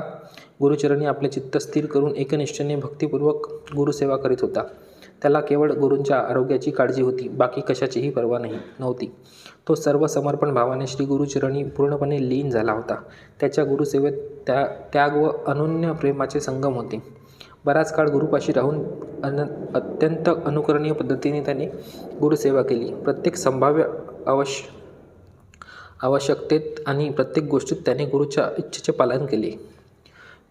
Speaker 1: गुरुचरणी आपले चित्त स्थिर करून एकनिष्ठेने भक्तिपूर्वक गुरुसेवा करीत होता. त्याला केवळ गुरूंच्या आरोग्याची काळजी होती, बाकी कशाचीही पर्वा नव्हती. तो सर्व समर्पण भावाने श्री गुरुचरणी पूर्णपणे लीन झाला होता. त्याच्या गुरुसेवेत त्याग व अनन्य प्रेमाचे संगम होते. बराच काळ गुरुपाशी राहून अत्यंत अनुकरणीय पद्धतीने त्याने गुरुसेवा केली. प्रत्येक संभाव्य आवश्यकतेत आणि प्रत्येक गोष्टीत त्याने गुरुच्या इच्छेचे पालन केले.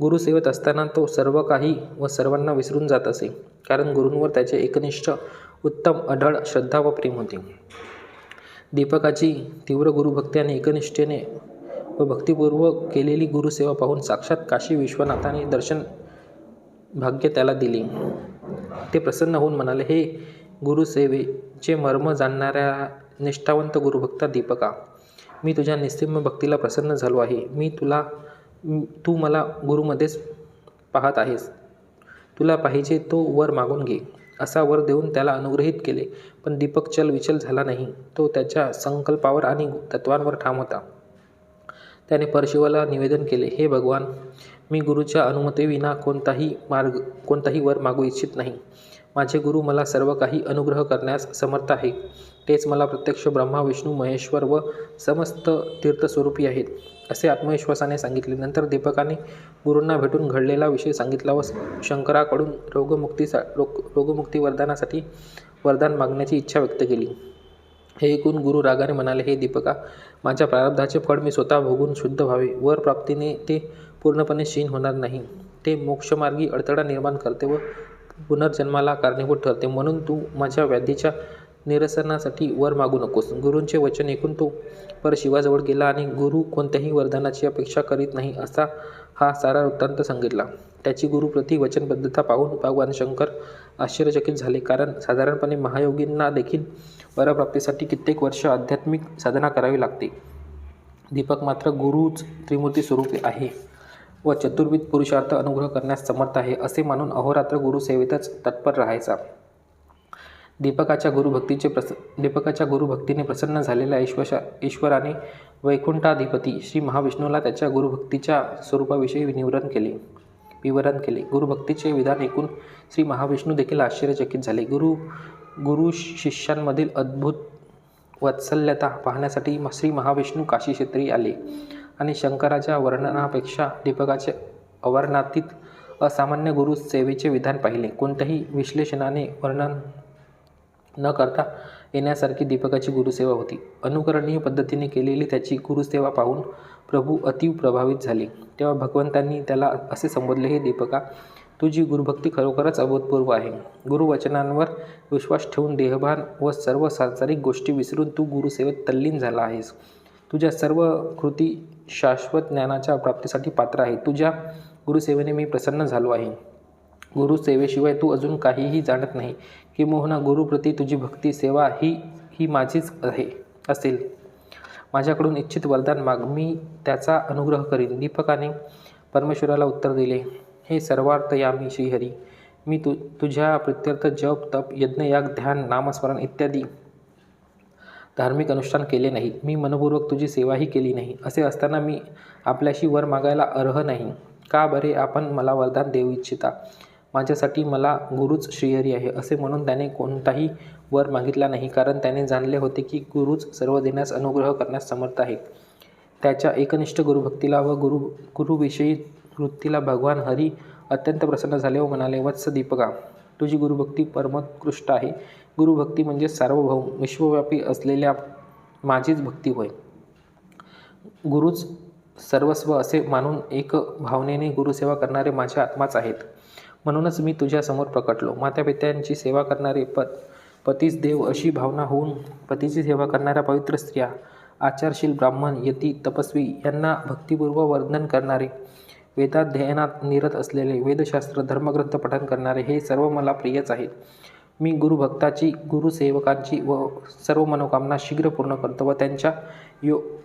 Speaker 1: गुरुसेवेत असताना तो सर्व काही व सर्वांना विसरून जात असे. कारण गुरूंवर त्याचे एकनिष्ठ, उत्तम, अढळ श्रद्धा व प्रेम होते. दीपकाची तीव्र गुरुभक्ती आणि एकनिष्ठेने व भक्तिपूर्वक केलेली गुरुसेवा पाहून साक्षात काशी विश्वनाथाने दर्शन भाग्य त्याला दिले. ते प्रसन्न होऊन म्हणाले, हे गुरुसेवेचे मर्म जाणणाऱ्या निष्ठावंत गुरुभक्ता दीपका, मी तुझ्या निस्सीम भक्तीला प्रसन्न झालो आहे. तू मला गुरुमध्येच पाहत आहेस. तुला पाहिजे तो वर मागून घे. असा वर देऊन त्याला अनुग्रहित केले. पण दीपक चलविचल झाला नाही. तो त्याच्या संकल्पावर आणि तत्वांवर ठाम होता. त्याने परशिवाला निवेदन केले, हे भगवान, मी गुरुच्या अनुमतीविना कोणताही वर मागू इच्छित नाही. माझे गुरु मला सर्व काही अनुग्रह करण्यास समर्थ आहे. तेच मला प्रत्यक्ष ब्रह्मा, विष्णू, महेश्वर व समस्त तीर्थस्वरूपी आहेत, असे आत्मविश्वासाने सांगितले. नंतर दीपकाने गुरूंना भेटून घडलेला विषय सांगितला व शंकराकडून रोगमुक्ती वरदानासाठी वरदान मागण्याची इच्छा व्यक्त केली. हे ऐकून गुरु रागाने म्हणाले, हे दीपका, माझ्या प्रारब्धाचे फळ मी स्वतः भोगून शुद्ध व्हावे. वर प्राप्तीने ते पूर्णपणे क्षीण होणार नाही. ते मोक्षमार्गी अडथळा निर्माण करते व पुनर्जन्माला कारणीभूत ठरते. म्हणून तू माझ्या व्याधीच्या निरसनासाठी वर मागू नकोस. गुरूंचे वचन ऐकून तो परशिवाजवळ गेला आणि गुरु कोणत्याही वरदानाची अपेक्षा करीत नाही असा हा सारा वृत्तांत सांगितला. त्याची गुरुप्रती वचनबद्धता पाहून भगवान शंकर आश्चर्यचकित झाले, कारण साधारणपणे महायोगींना देखील वरप्राप्तीसाठी कित्येक वर्ष आध्यात्मिक साधना करावी लागते. दीपक मात्र गुरुच त्रिमूर्ती स्वरूपी आहे व चतुर्विध पुरुषार्थ अनुग्रह करण्यास समर्थ आहे, असे मानून अहोरात्र गुरुसेवेतच तत्पर राहायचा. दीपकाच्या गुरुभक्तीने प्रसन्न झालेल्या ईश्वराने वैकुंठाधिपती श्री महाविष्णूला त्याच्या गुरुभक्तीच्या स्वरूपाविषयी विवरण केले. गुरुभक्तीचे विधान ऐकून श्री महाविष्णू देखील आश्चर्यचकित झाले. गुरु शिष्यांमधील अद्भुत वात्सल्यता पाहण्यासाठी श्री महाविष्णू काशी क्षेत्री आले आणि शंकराच्या वर्णनापेक्षा दीपकाचे अवर्णनातीत असामान्य गुरुसेवेचे विधान पाहिले. कोणत्याही विश्लेषणाने वर्णन न करता येण्यासारखी दीपकाची गुरुसेवा होती. अनुकरणीय पद्धतीने केलेली त्याची गुरुसेवा पाहून प्रभू अतीव प्रभावित झाले. तेव्हा भगवंतांनी त्याला असे संबोधले, हे दीपका, तुझी गुरुभक्ती खरोखरच अभूतपूर्व आहे. गुरुवचनांवर विश्वास ठेवून देहभान व सर्व सांसारिक गोष्टी विसरून तू गुरुसेवेत तल्लीन झाला आहेस. तुझ्या सर्व कृती शाश्वत ज्ञानाच्या प्राप्तीसाठी पात्र आहे. तुझ्या गुरुसेवेने मी प्रसन्न झालो आहे. गुरुसेवेशिवाय तू अजून काहीही जाणत नाही. किंबहुना गुरुप्रती तुझी भक्ती सेवा ही माझीच असेल. माझ्याकडून इच्छित वरदान माग, मी त्याचा अनुग्रह करीन. दीपकाने परमेश्वराला उत्तर दिले, हे सर्वार्थयामी श्रीहरी, मी तुझ्या प्रित्यर्थ जप, तप, यज्ञयाग, ध्यान, नामस्मरण इत्यादी धार्मिक अनुष्ठान केले नाही. मी मनपूर्वक तुझी सेवाही केली नाही. असे असताना मी आपल्याशी वर मागायला अर्ह नाही. का बरे आपण मला वरदान देऊ इच्छिता? माझ्यासाठी मला गुरुच श्रीहरी आहे, असे म्हणून त्याने कोणताही वर मागितला नाही, कारण त्याने जाणले होते की गुरुच सर्व देण्यास अनुग्रह करण्यास समर्थ आहे. त्याच्या एकनिष्ठ गुरुभक्तीला व गुरुविषयी वृत्तीला भगवान हरी अत्यंत प्रसन्न झाले व म्हणाले, वत्स दीपका, तुझी गुरुभक्ती परमोत्कृष्ट आहे. गुरुभक्ती म्हणजे सार्वभौम विश्वव्यापी असलेल्या माझीच भक्ती होय. गुरुच सर्वस्व असे मानून एक भावनेने गुरुसेवा करणारे माझ्या आत्माच आहेत. म्हणूनच मी तुझ्यासमोर प्रकटलो. मातापित्यांची सेवा करणारे पतीच देव अशी भावना होऊन पतीची सेवा करणाऱ्या पवित्र स्त्रिया, आचारशील ब्राह्मण, यती, तपस्वी यांना भक्तिपूर्वक वंदन करणारे, वेदाध्ययनात निरत असलेले, वेदशास्त्र, धर्मग्रंथ पठण करणारे, हे सर्व मला प्रियच आहेत. मी गुरुभक्ताची, गुरुसेवकांची व सर्व मनोकामना शीघ्र पूर्ण करतो व त्यांच्या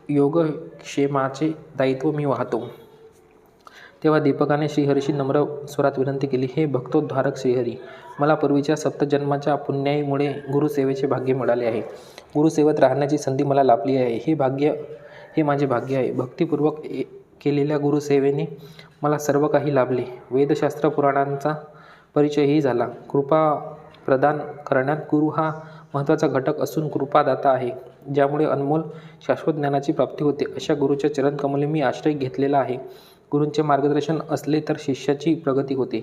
Speaker 1: योगक्षेमाचे दायित्व मी वाहतो. तेव्हा दीपकाने श्रीहरीशी नम्र स्वरात विनंती केली, हे भक्तोद्धारक श्रीहरी, मला पूर्वीच्या सप्तजन्माच्या पुण्याईमुळे गुरुसेवेचे भाग्य मिळाले आहे. गुरुसेवेत राहण्याची संधी मला लाभली आहे. हे माझे भाग्य आहे. भक्तिपूर्वक केलेल्या गुरुसेवेने मला सर्व काही लाभले. वेदशास्त्र पुराणांचा परिचयही झाला. कृपा प्रदान करण्यात गुरु हा महत्त्वाचा घटक असून कृपादाता आहे, ज्यामुळे अनमोल शाश्वत ज्ञानाची प्राप्ती होते. अशा गुरुच्या चरणकमली मी आश्रय घेतलेला आहे. गुरूंचे मार्गदर्शन असले तर शिष्याची प्रगती होते.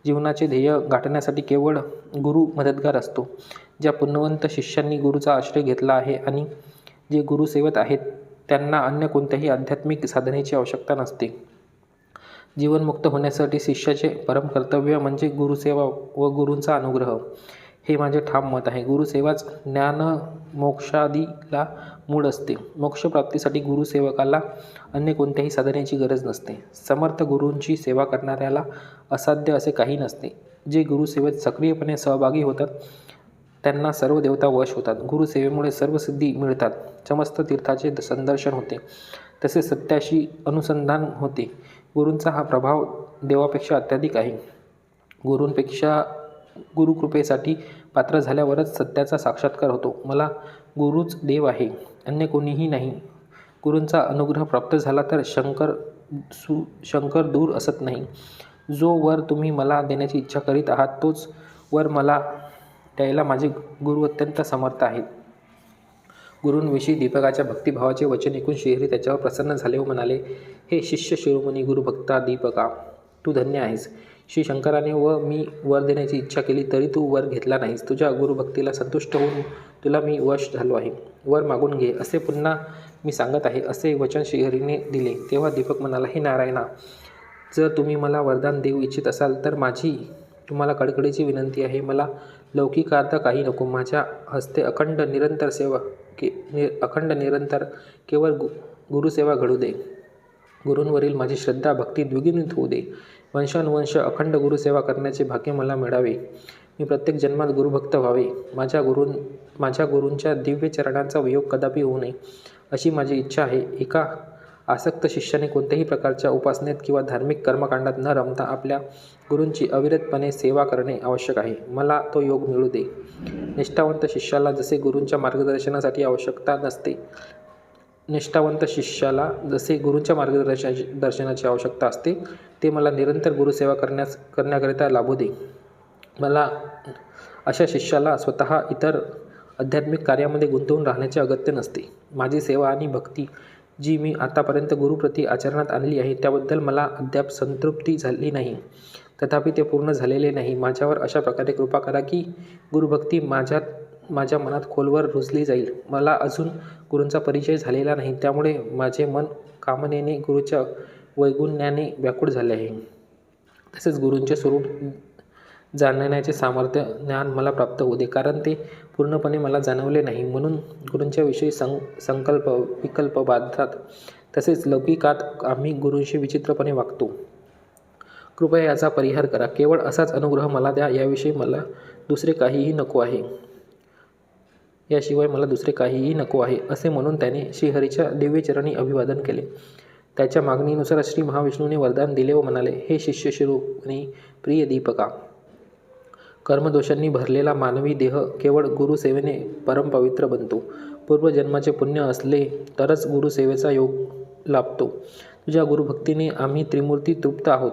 Speaker 1: जीवनाचे ध्येय गाठण्यासाठी केवळ गुरु मदतगार असतो. ज्या पुण्यवंत शिष्यांनी गुरुचा आश्रय घेतला आहे आणि जे गुरुसेवेत आहेत त्यांना अन्य कोणत्याही आध्यात्मिक साधनेची आवश्यकता नसते. जीवनमुक्त होण्यासाठी शिष्याचे परम कर्तव्य म्हणजे गुरुसेवा व गुरूंचा अनुग्रह. हे माझे ठाम मत आहे. गुरुसेवाच ज्ञानमोक्षादीला मूळ असते. मोक्षप्राप्तीसाठी गुरुसेवकाला अन्य कोणत्याही साधनेची गरज नसते. समर्थ गुरूंची सेवा करणाऱ्याला असाध्य असे काही नसते. जे गुरुसेवेत सक्रियपणे सहभागी होतात त्यांना सर्व देवता वश होतात. गुरुसेवेमुळे सर्व सिद्धी मिळतात. समस्त तीर्थाचे संदर्शन होते. तसेच सत्याशी अनुसंधान होते. गुरूंचा हा प्रभाव देवापेक्षा अत्याधिक आहे. गुरुकृपेसाठी पात्र झाल्यावरच सत्याचा साक्षात्कार होतो. मला गुरुच देव आहे, अन्य कोणीही नाही. गुरूंचा अनुग्रह प्राप्त झाला तर शंकर दूर असत नाही. जो वर तुम्ही मला देण्याची इच्छा करीत आहात तोच वर मला द्यायला माझे गुरु अत्यंत समर्थ आहेत. गुरूंविषयी दीपकाच्या भक्तिभावाचे वचन ऐकून श्रीहरी त्याच्यावर प्रसन्न झाले व म्हणाले, हे शिष्य शिरोमणी गुरुभक्ता दीपका, तू धन्य आहेस. श्री शंकराने व मी वर देण्याची इच्छा केली तरी तू वर घेतला नाहीस. तुझ्या गुरुभक्तीला संतुष्ट होऊन तुला मी वश झालो आहे. वर मागून घे असे पुन्हा मी सांगत आहे, असे वचन श्रीहरीने दिले. तेव्हा दीपक म्हणाला, हे नारायणा, जर तुम्ही मला वरदान देऊ इच्छित असाल तर माझी तुम्हाला कळकळीची विनंती आहे. मला लौकिकार्थ काही नको. माझ्या हस्ते अखंड निरंतर केवळ गुरुसेवा घडू दे. गुरूंवरील माझी श्रद्धा भक्ती द्विगुणित होऊ दे. वंशानुवंश अखंड गुरुसेवा करण्याचे भाग्य मला मिळावे. मी प्रत्येक जन्मात गुरुभक्त व्हावे. माझ्या गुरूंच्या दिव्य चरणांचा वियोग कदापि होऊ नये अशी माझी इच्छा आहे. एका आसक्त शिष्याने कोणत्याही प्रकारच्या उपासनेत किंवा धार्मिक कर्मकांडात न रमता आपल्या गुरूंची अविरतपणे सेवा करणे आवश्यक आहे. मला तो योग मिळू दे. निष्ठावंत शिष्याला जसे गुरूंच्या मार्गदर्शनाची आवश्यकता असते ते मला निरंतर गुरुसेवा करण्याकरिता लाभू दे. मला अशा शिष्याला स्वतः इतर आध्यात्मिक कार्यामध्ये गुंतवून राहण्याचे अगत्य नसते. माझी सेवा आणि भक्ती जी मी आतापर्यंत गुरुप्रती आचरणात आणली आहे त्याबद्दल मला अद्याप संतृप्ती झाली नाही. तथापि ते पूर्ण झालेले नाही. माझ्यावर अशा प्रकारे कृपा करा की गुरुभक्ती माझ्या मनात खोलवर रुजली जाईल. मला अजून गुरूंचा परिचय झालेला नाही, त्यामुळे माझे मन कामनेने गुरूच्या वैगुण्याने व्याकुळ झाले आहे. तसेच गुरूंचे स्वरूप जाणण्याचे सामर्थ्य ज्ञान मला प्राप्त होऊ दे, कारण ते पूर्णपणे मला जाणवले नाही. म्हणून गुरूंच्या विषयी संकल्प विकल्प बाधतात. तसेच लौकिकात आम्ही गुरूंशी विचित्रपणे वागतो. कृपया याचा परिहार करा. केवळ असाच अनुग्रह मला द्या. याशिवाय मला दुसरे काहीही नको आहे. असे म्हणून त्याने श्रीहरीच्या दिव्यचरणी अभिवादन केले. त्याच्या मागणीनुसार श्री महाविष्णूने वरदान दिले व म्हणाले, हे शिष्य शिरोमणी प्रिय दीपका, कर्मदोषांनी भरलेला मानवी देह केवळ गुरुसेवेने परमपवित्र बनतो. पूर्वजन्माचे पुण्य असले तरच गुरुसेवेचा योग लाभतो. तुझ्या गुरुभक्तीने आम्ही त्रिमूर्ती तृप्त आहोत.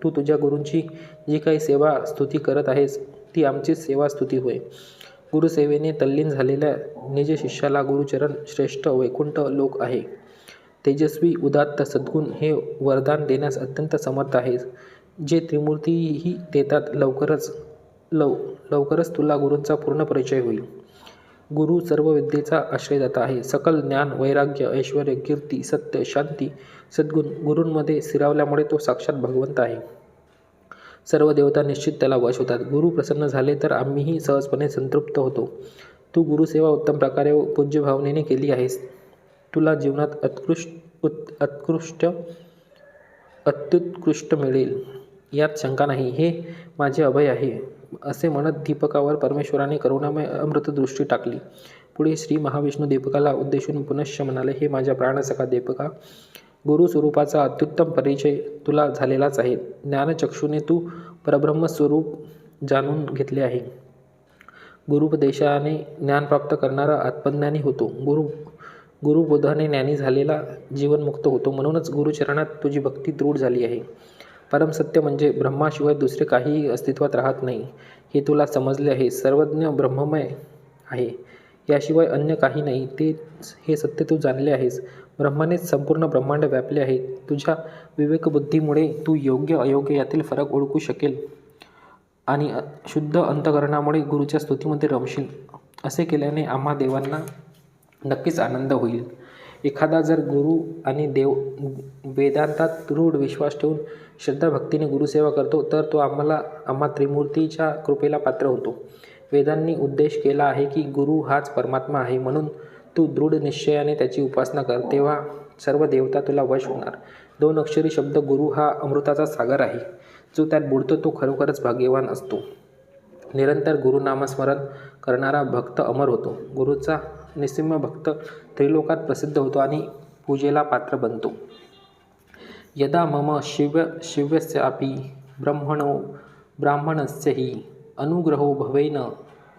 Speaker 1: तू तुझ्या गुरूंची जी काही सेवा स्तुती करत आहेस ती आमचीच सेवा स्तुती होय. गुरुसेवेने तल्लीन झालेल्या निज शिष्याला गुरुचरण श्रेष्ठ वैकुंठ लोक आहे. तेजस्वी उदात्त सद्गुण हे वरदान देण्यास अत्यंत समर्थ आहे, जे त्रिमूर्तीही देतात. लवकरच तुला गुरूंचा पूर्ण परिचय होईल. गुरु सर्व विद्येचा आश्रयदाता आहे. सकल ज्ञान, वैराग्य, ऐश्वर्य, कीर्ती, सत्य, शांती, सद्गुण गुरूंमध्ये स्थिरावल्यामुळे तो साक्षात भगवंत आहे. सर्व देवता निश्चित त्याला वश होतात. गुरु प्रसन्न झाले तर आम्हीही सहजपणे संतृप्त होतो. तू गुरुसेवा उत्तम प्रकारे व पूज्य भावनेने केली आहेस. तुला जीवनात अत्युत्कृष्ट मिळेल यात शंका नाही. हे माझे अभय आहे. असे म्हणत दीपकावर परमेश्वराने करुणामय अमृत दृष्टी टाकली. पुढे श्री महाविष्णू दीपकाला उद्देशून पुनश्च म्हणाले, हे माझ्या प्राणसखा दीपका, गुरुस्वरूपाचा अत्युत्तम परिचय तुला झालेलाच आहे. ज्ञानचक्षुने तू परब्रह्मस्वरूप जाणून घेतले आहे. गुरुपदेशाने ज्ञान प्राप्त करणारा आत्मज्ञानी होतो. गुरुबोधाने ज्ञानी झालेला जीवनमुक्त होतो. म्हणूनच गुरुचरणात तुझी भक्ती दृढ झाली आहे. परमसत्य म्हणजे ब्रह्माशिवाय दुसरे काहीही अस्तित्वात राहत नाही हे तुला समजले आहे. सर्वज्ञ ब्रह्ममय आहे, याशिवाय अन्य काही नाही, हे सत्य तू जाणले आहेस. ब्रह्मानेच संपूर्ण ब्रह्मांड व्यापले आहे. तुझ्या विवेकबुद्धीमुळे तू योग्य अयोग्य यातील फरक ओळखू शकेल आणि शुद्ध अंतःकरणामुळे गुरुच्या स्तुतीमध्ये रमशील. असे केल्याने आम्हा देवांना नक्कीच आनंद होईल. एखादा जर गुरु आणि वेदांतात दृढ विश्वास ठेवून श्रद्धाभक्तीने गुरुसेवा करतो तर तो आम्हा त्रिमूर्तीच्या कृपेला पात्र होतो. वेदांनी उद्देश केला आहे की गुरु हाच परमात्मा आहे, म्हणून तू दृढ निश्चयाने त्याची उपासना कर, तेव्हा सर्व देवता तुला वश होणार. 2 अक्षरी शब्द गुरु हा अमृताचा सागर आहे. जो त्यात बुडतो तो खरोखरच भाग्यवान असतो. निरंतर गुरुनामस्मरण करणारा भक्त अमर होतो. गुरुचा निस्सीम भक्त त्रिलोकात प्रसिद्ध होतो आणि पूजेला पात्र बनतो. यदा मम शिव्यस्यापि ब्राह्मणस्यहि अनुग्रहो भवेन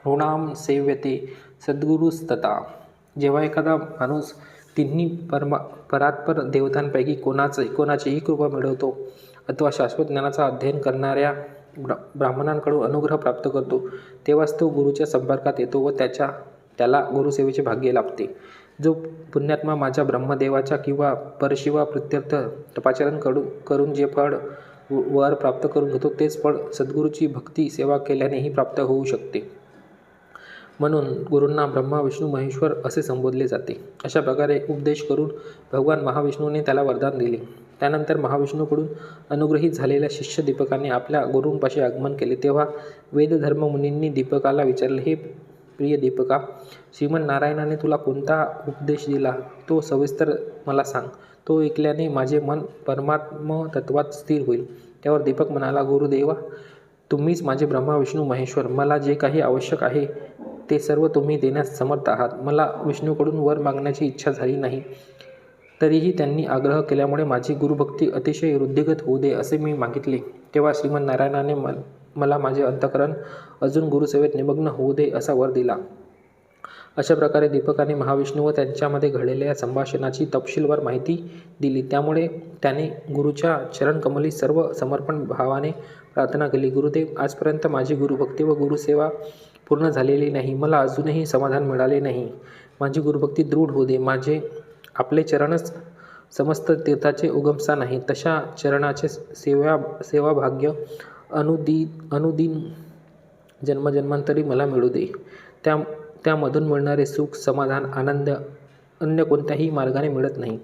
Speaker 1: ऋणाम सेव्यते सद्गुरुस्तता. जेव्हा एखादा माणूस तिन्ही परात्पर देवतांपैकी कोणाचीही कृपा मिळवतो अथवा शाश्वत ज्ञानाचा अध्ययन करणाऱ्या ब्राह्मणांकडून अनुग्रह प्राप्त करतो, तेव्हाच तो गुरुच्या संपर्कात येतो व त्याला गुरुसेवेचे भाग्य लाभते. जो पुण्यात्मा माझ्या ब्रह्मदेवाच्या किंवा परशिवा प्रित्यर्थ तपाचरण करून जे फळ वर प्राप्त करून घेतो, तेच फळ सद्गुरूची भक्ती सेवा केल्यानेही प्राप्त होऊ शकते. म्हणून गुरूंना ब्रह्मा विष्णू महेश्वर असे संबोधले जाते. अशा प्रकारे उपदेश करून भगवान महाविष्णूने त्याला वरदान दिले. त्यानंतर महाविष्णूकडून अनुग्रहित झालेल्या शिष्य दीपकाने आपल्या गुरूंपाशी आगमन केले. तेव्हा वेदधर्म मुनींनी दीपकाला विचारले, हे प्रिय दीपका, श्रीमन्नारायणाने तुला कोणता उपदेश दिला तो सविस्तर मला सांग. तो ऐकल्याने माझे मन परमात्मतत्वात स्थिर होईल. त्यावर दीपक म्हणाला, गुरुदेवा, तुम्हीच माझे ब्रह्मा विष्णू महेश्वर. मला जे काही आवश्यक आहे ते सर्व तुम्ही देण्यास समर्थ आहात. मला विष्णूकडून वर मागण्याची इच्छा झाली नाही, तरीही त्यांनी आग्रह केल्यामुळे माझी गुरुभक्ती अतिशय वृद्धिगत होऊ दे असे मी मागितले. तेव्हा श्रीमन्नारायणाने मला माझे अंतःकरण अजून गुरुसेवेत निमग्न होऊ दे असा वर दिला. अशा प्रकारे दीपकाने महाविष्णू व त्यांच्यामध्ये घडलेल्या संभाषणाची तपशीलवार माहिती दिली. त्यामुळे त्याने गुरुच्या चरणकमली सर्व समर्पण भावाने प्रार्थना केली, गुरुदेव, आजपर्यंत माझी गुरुभक्ती व गुरुसेवा पूर्ण झालेली नाही. मला अजूनही समाधान मिळाले नाही. माझी गुरुभक्ती दृढ होऊ दे. आपले चरणच समस्त तीर्थाचे उगमस्थान आहे. तशा चरणाचे सेवाभाग्य अनुदिन जन्मजन्मांतरी मला मिळू दे. त्यामधून मिळणारे सुख, समाधान, आनंद अन्य कोणत्याही मार्गाने मिळत नाही.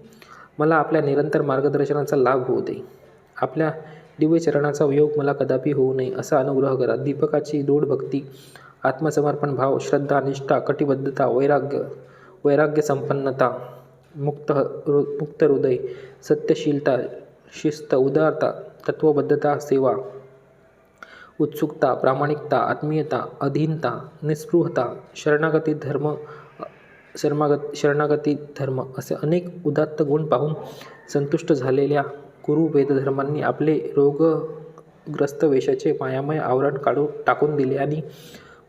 Speaker 1: मला आपल्या निरंतर मार्गदर्शनाचा लाभ होऊ दे. आपल्या दिव्य चरणाचा वियोग मला कदापि होऊ नये असा अनुग्रह करा. दीपकाची दृढ भक्ती, आत्मसमर्पण भाव, श्रद्धा, निष्ठा, कटिबद्धता, वैराग्य संपन्नता, मुक्त हृदय, सत्यशीलता, शिस्त, उदारता, तत्वबद्धता, सेवा, उत्सुकता, प्रामाणिकता, आत्मीयता, अधीनता, निस्पृहता, शरणागती धर्म असे अनेक उदात्त गुण पाहून संतुष्ट झालेल्या गुरु वेदधर्मांनी आपले रोगग्रस्त वेशाचे मायामय आवरण टाकून दिले आणि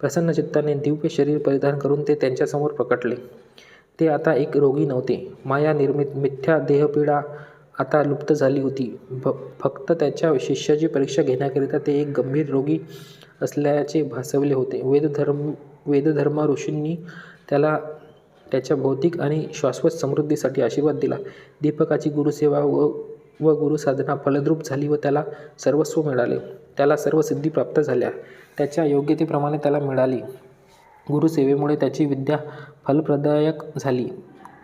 Speaker 1: प्रसन्न चित्ताने दिव्य शरीर परिधान करून ते त्यांच्यासमोर प्रकटले. ते आता एक रोगी नव्हते. माया निर्मित मिथ्या देहपीडा आता लुप्त झाली होती. फक्त त्याच्या शिष्याची परीक्षा घेण्याकरिता ते एक गंभीर रोगी असल्याचे भासवले होते. वेदधर्म ऋषींनी त्याला त्याच्या भौतिक आणि शाश्वत समृद्धीसाठी आशीर्वाद दिला. दीपकाची गुरुसेवा व गुरुसाधना फलद्रूप झाली व त्याला सर्वस्व मिळाले. त्याला सर्व सिद्धी प्राप्त झाल्या. त्याच्या योग्यतेप्रमाणे त्याला मिळाली. गुरुसेवेमुळे त्याची विद्या फलप्रदायक झाली.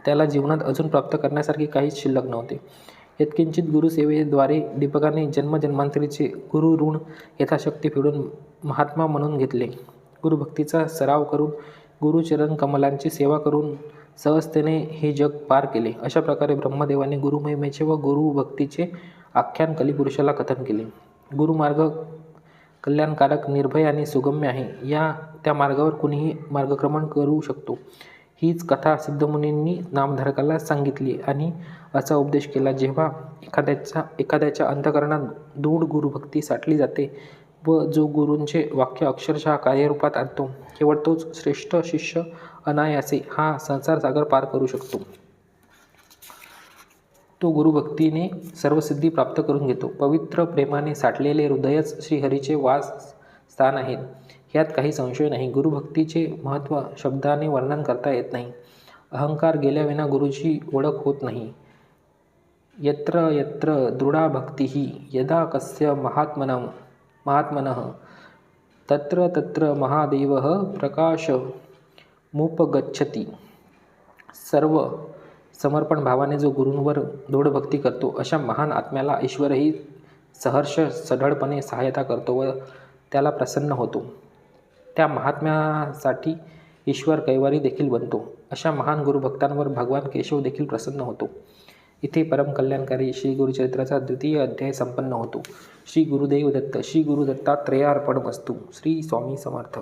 Speaker 1: त्याला जीवनात अजून प्राप्त करण्यासारखे काहीच शिल्लक नव्हते. यत्किंचित गुरुसेवेद्वारे दीपकाने जन्मजन्मांतरीचे गुरु ऋण यथाशक्ती फेडून महात्मा म्हणून घेतले. गुरुभक्तीचा सराव करून, गुरुचरण कमलांची सेवा करून सहजतेने हे जग पार केले. अशा प्रकारे ब्रह्मदेवाने गुरुमहिमेचे व गुरुभक्तीचे आख्यान कलिपुरुषाला कथन केले. गुरुमार्ग कल्याणकारक, निर्भय आणि सुगम्य आहे. त्या मार्गावर कुणीही मार्गक्रमण करू शकतो. हीच कथा सिद्धमुनींनी नामधारकाला सांगितली आणि असा उपदेश केला. जेव्हा एखाद्याच्या अंतःकरणात दृढ गुरुभक्ती साठली जाते व जो गुरूंचे वाक्य अक्षरशः कार्यरूपात आणतो, केवळ तोच श्रेष्ठ शिष्य अनायासे हा संसार सागर पार करू शकतो. तो गुरुभक्तीने सर्व सिद्धी प्राप्त करून घेतो. पवित्र प्रेमाने साठलेले हृदयच श्रीहरीचे वास स्थान आहेत, यात काही संशय नाही. गुरुभक्तीचे महत्त्व शब्दाने वर्णन करता येत नाही. अहंकार गेल्याविना गुरुची ओळख होत नाही. यत्र यत्र दृढा भक्तिः यदा कस्य महात्मनः तत्र तत्र महादेवः प्रकाशमुपगच्छति. सर्व समर्पण भावाने जो गुरूंवर दृढ भक्ती करतो, अशा महान आत्म्याला ईश्वरही सहर्ष सढळपणे सहायता करतो व त्याला प्रसन्न होतो. त्या महात्म्यासाठी ईश्वर कैवारी देखील बनतो. अशा महान गुरुभक्तांवर भगवान केशव देखील प्रसन्न होतो. इथे परमकल्याणकारी श्री गुरुचरित्राचा द्वितीय अध्याय संपन्न होतो. श्री गुरुदेव दत्त. श्री गुरुदत्तात्रेयार्पणमस्तु. श्री स्वामी समर्थ.